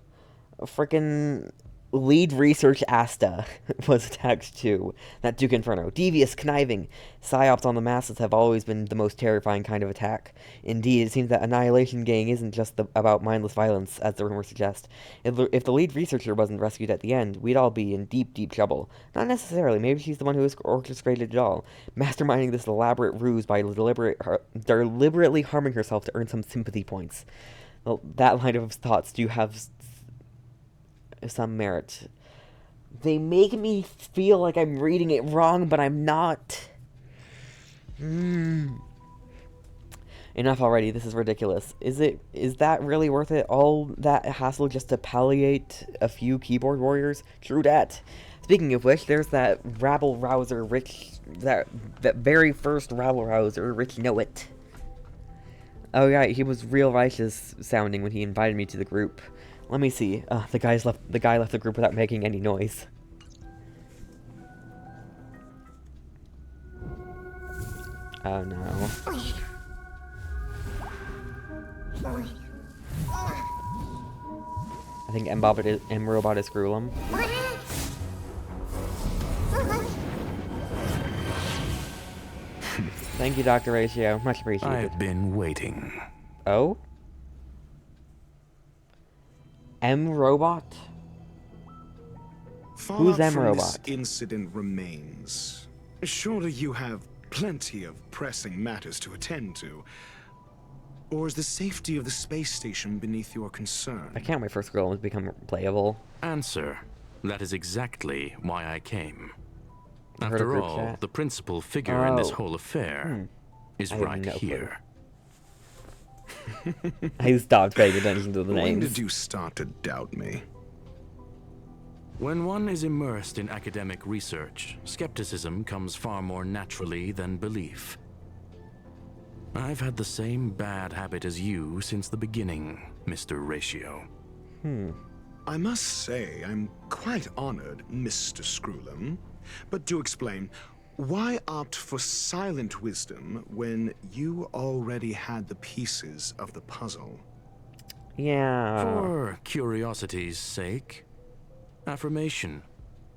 Frickin' lead research Asta was attacked too. That Duke Inferno. Devious, conniving. Psyops on the masses have always been the most terrifying kind of attack. Indeed, it seems that Annihilation Gang isn't just about mindless violence, as the rumors suggest. If the lead researcher wasn't rescued at the end, we'd all be in deep, deep trouble. Not necessarily. Maybe she's the one who orchestrated it all, masterminding this elaborate ruse by deliberately harming herself to earn some sympathy points. Well, that line of thoughts do have some merit. They make me feel like I'm reading it wrong, but I'm not. Enough already. This is ridiculous. Is that really worth it? All that hassle just to palliate a few keyboard warriors? True dat. Speaking of which, there's that rabble-rouser Rich, that very first rabble-rouser, Rich Knowit. Oh yeah, he was real righteous sounding when he invited me to the group. Let me see. The guy left the group without making any noise. Oh no. I think M-Robot is Gruelum. Thank you, Dr. Ratio. Much appreciated. I've been waiting. Oh? M-Robot? Who's M-Robot? This incident remains. Surely you have plenty of pressing matters to attend to. Or is the safety of the space station beneath your concern? I can't wait for Gruelum to become playable. Answer. That is exactly why I came. After all, the principal figure in this whole affair is right here. I stopped paying attention to the names. When did you start to doubt me? When one is immersed in academic research, skepticism comes far more naturally than belief. I've had the same bad habit as you since the beginning, Mr. Ratio. I must say, I'm quite honored, Mr. Screwlum. But do explain, why opt for silent wisdom when you already had the pieces of the puzzle? Yeah. For curiosity's sake. Affirmation.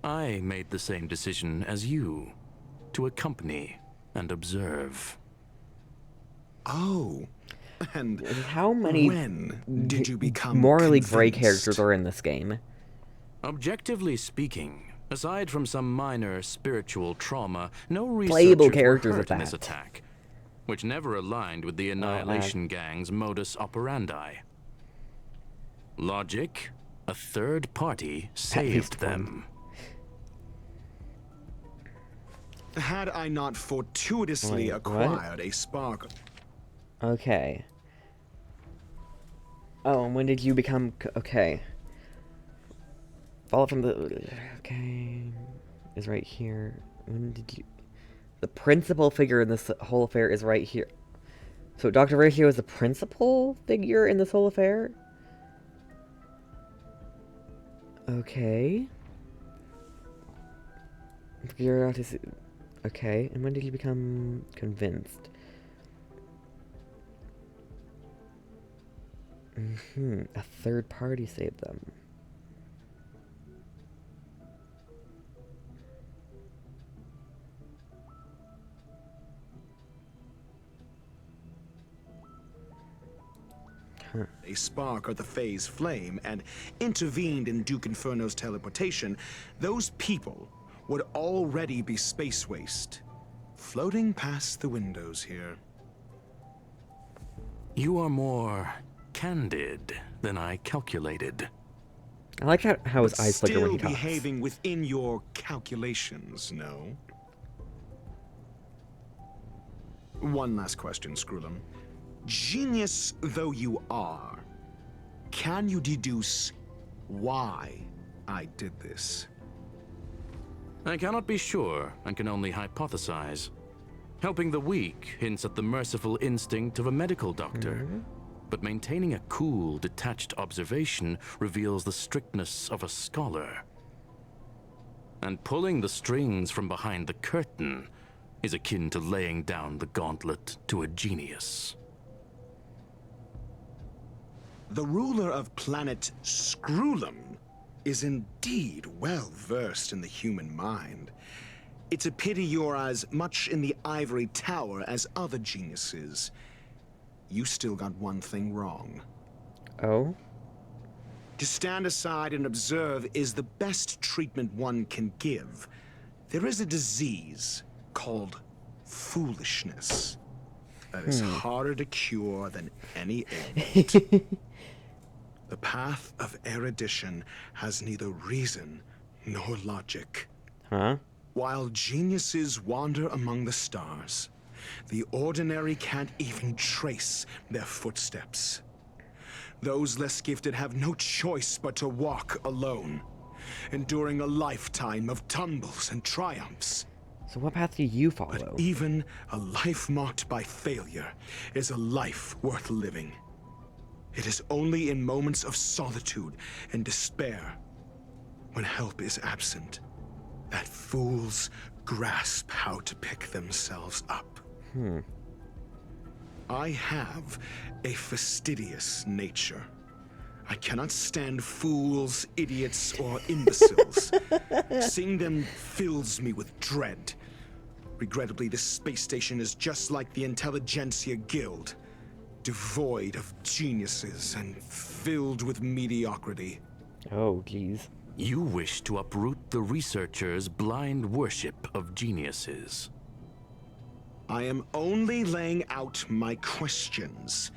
I made the same decision as you, to accompany and observe. Oh, And how many when did you become morally gray convinced? characters are in this game? Objectively speaking, aside from some minor spiritual trauma, no Playable researchers were characters hurt at in this that. attack, which never aligned with the Annihilation Gang's modus operandi. Logic, a third party saved them. Had I not fortuitously acquired a spark... Okay. Oh, and when did you become... Okay. Fall from the... Okay. Is right here. When did you... The principal figure in this whole affair is right here. So Dr. Ratio is the principal figure in this whole affair? Okay. Figure out his... Okay, and when did you become convinced? A third party saved them. A spark of the phase flame and intervened in Duke Inferno's teleportation, those people would already be space waste, floating past the windows here. You are more candid than I calculated. I like how his eyes flicker when he Still talks. behaving within your calculations, no? One last question, Screwlum. Genius though you are, can you deduce why I did this? I cannot be sure and can only hypothesize. Helping the weak hints at the merciful instinct of a medical doctor, but maintaining a cool, detached observation reveals the strictness of a scholar. And pulling the strings from behind the curtain is akin to laying down the gauntlet to a genius. The ruler of planet Screwlum is indeed well versed in the human mind. It's a pity you're as much in the ivory tower as other geniuses. You still got one thing wrong. Oh? To stand aside and observe is the best treatment one can give. There is a disease called foolishness that is harder to cure than any ailment. The path of erudition has neither reason nor logic. Huh? While geniuses wander among the stars, the ordinary can't even trace their footsteps. Those less gifted have no choice but to walk alone, enduring a lifetime of tumbles and triumphs. So what path do you follow? But even a life marked by failure is a life worth living. It is only in moments of solitude and despair, when help is absent, that fools grasp how to pick themselves up. I have a fastidious nature. I cannot stand fools, idiots, or imbeciles. Seeing them fills me with dread. Regrettably, this space station is just like the Intelligentsia Guild, devoid of geniuses and filled with mediocrity. Oh, geez. You wish to uproot the researchers' blind worship of geniuses. I am only laying out my questions.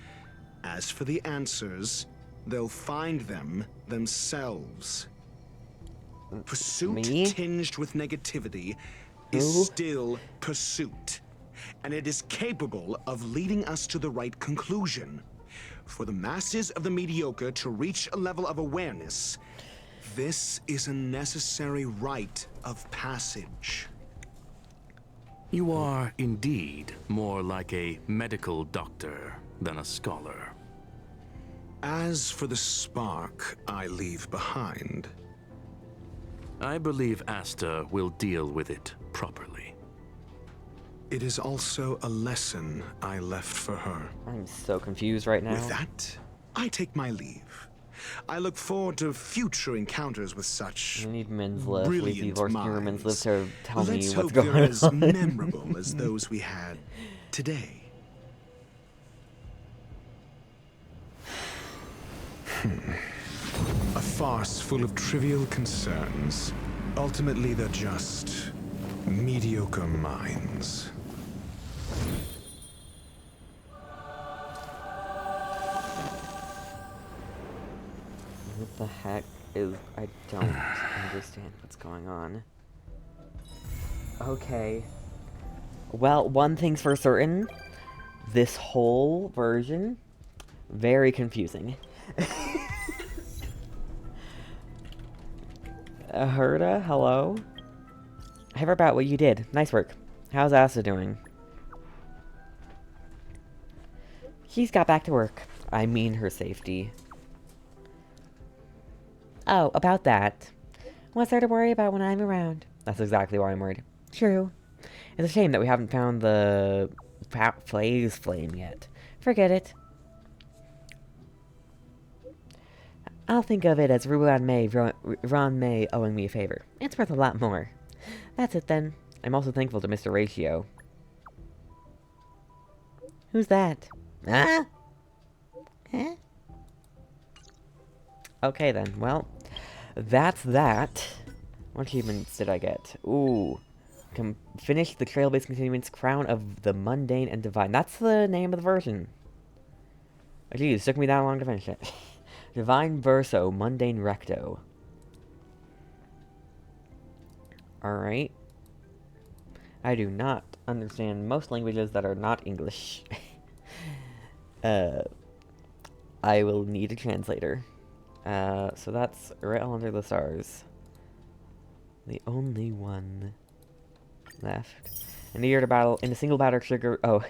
As for the answers, they'll find them themselves. Pursuit tinged with negativity is still pursuit, and it is capable of leading us to the right conclusion. For the masses of the mediocre to reach a level of awareness, this is a necessary rite of passage. You are indeed more like a medical doctor than a scholar. As for the spark I leave behind, I believe Asta will deal with it properly. it is also a lesson I left for her. I'm so confused right now. With that, I take my leave. I look forward to future encounters with such I need men's lift. brilliant Leave Orson minds. men's lift to tell me Let's what's hope going they're as on. memorable as those we had today. A farce full of trivial concerns. Ultimately, they're just mediocre minds. What the heck is... I don't understand what's going on. Okay. Well, one thing's for certain. This whole version, very confusing. Herta, hello? I heard about what you did. Nice work. How's Asa doing? She's got back to work. I mean her safety. Oh, about that. What's there to worry about when I'm around? That's exactly why I'm worried. True. It's a shame that we haven't found the Phase Flame yet. Forget it. I'll think of it as Ron May owing me a favor. It's worth a lot more. That's it then. I'm also thankful to Mr. Ratio. Who's that? Ah? Eh? Okay then, well, that's that. What achievements did I get? Ooh. Finish the trail-based continuance Crown of the Mundane and Divine. That's the name of the version. Oh, geez, it took me that long to finish it. Divine Verso, Mundane Recto. Alright. I do not understand most languages that are not English. I will need a translator. So that's right under the stars. The only one left. In a single battle trigger... Oh.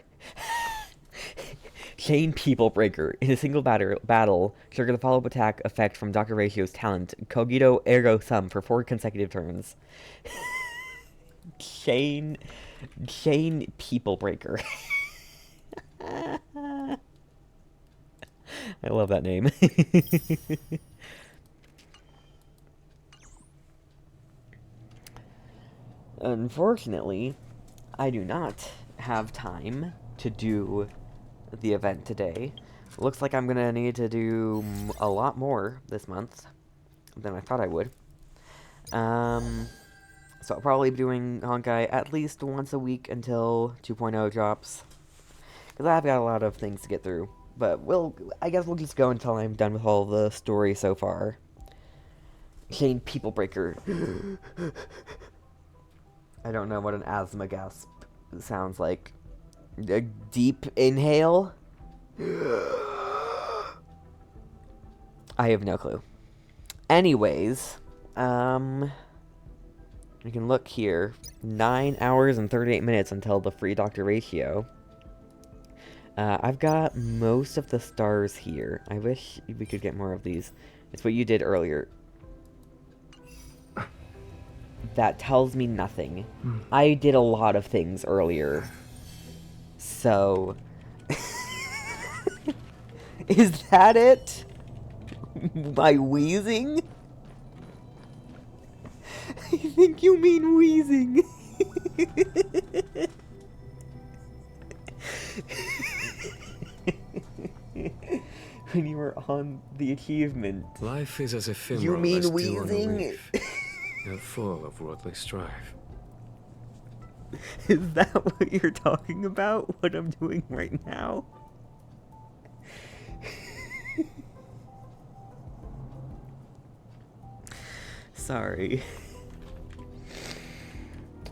Chain People Breaker. In a single battle, trigger the follow-up attack effect from Dr. Ratio's talent, Cogito Ergo Sum, for 4 consecutive turns. Chain People Breaker. I love that name. Unfortunately, I do not have time to do the event today. Looks like I'm gonna need to do a lot more this month than I thought I would. So I'll probably be doing Honkai at least once a week until 2.0 drops. Because I've got a lot of things to get through. But I guess we'll just go until I'm done with all the story so far. Chain People Breaker. I don't know what an asthma gasp sounds like. A deep inhale? I have no clue. Anyways, we can look here. 9 hours and 38 minutes until the free Dr. Ratio. I've got most of the stars here. I wish we could get more of these. It's what you did earlier. That tells me nothing. I did a lot of things earlier. So... Is that it? By wheezing? I think you mean wheezing. When you were on the achievement. Life is as ephemeral you mean as wheezing? dew on a reef, and full of worldly strife. Is that what you're talking about? What I'm doing right now? Sorry.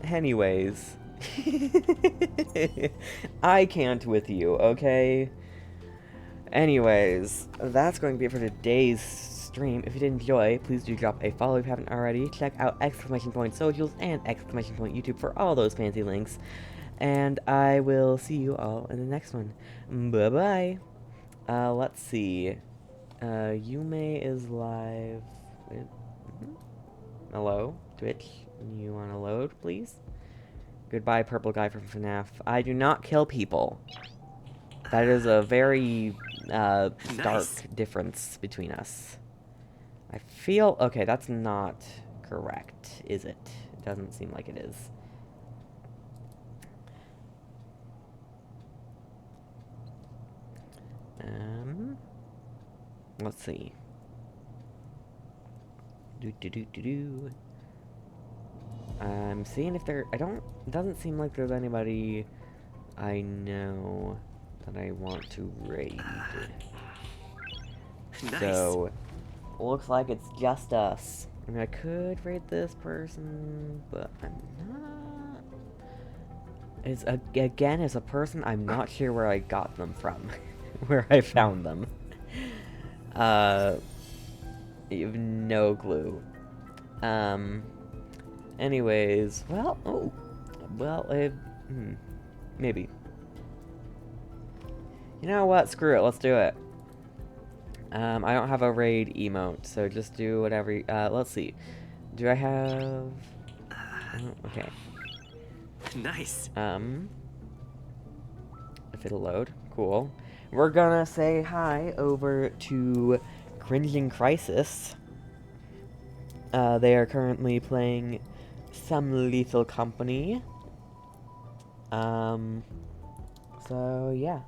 Anyways. I can't with you, okay? Anyways, that's going to be it for today's stream. If you did enjoy, please do drop a follow if you haven't already. Check out ! Socials and ! YouTube for all those fancy links. And I will see you all in the next one. Bye-bye. Let's see. Yume is live. Hello, Twitch. You want to load, please? Goodbye, purple guy from FNAF. I do not kill people. That is a very stark difference between us. I feel... Okay, that's not correct, is it? It doesn't seem like it is. Let's see. I'm seeing if there... it doesn't seem like there's anybody I know that I want to raid. Nice. So, looks like it's just us. I mean, I could raid this person, but I'm not... Again, as a person, I'm not sure where I got them from. Where I found them. You have no clue. Anyways, well, maybe. You know what? Screw it. Let's do it. I don't have a raid emote, so just do whatever. Let's see. Do I have? Oh, okay. Nice. If it'll load, cool. We're gonna say hi over to Cringing Crisis. They are currently playing some Lethal Company. So yeah.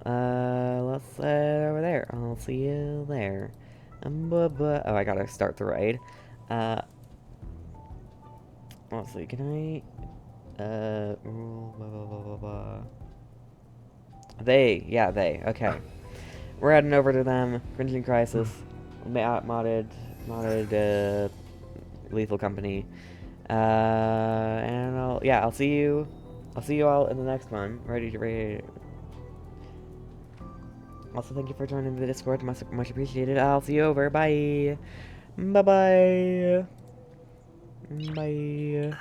Let's over there. I'll see you there. Oh, I gotta start the raid. Let's see, can I... They, okay. We're heading over to them. Cringing Crisis. Modded, Lethal Company. And I'll see you all in the next one. Ready to raid. Also, thank you for joining the Discord. Much appreciated. I'll see you over. Bye. Bye-bye. Bye.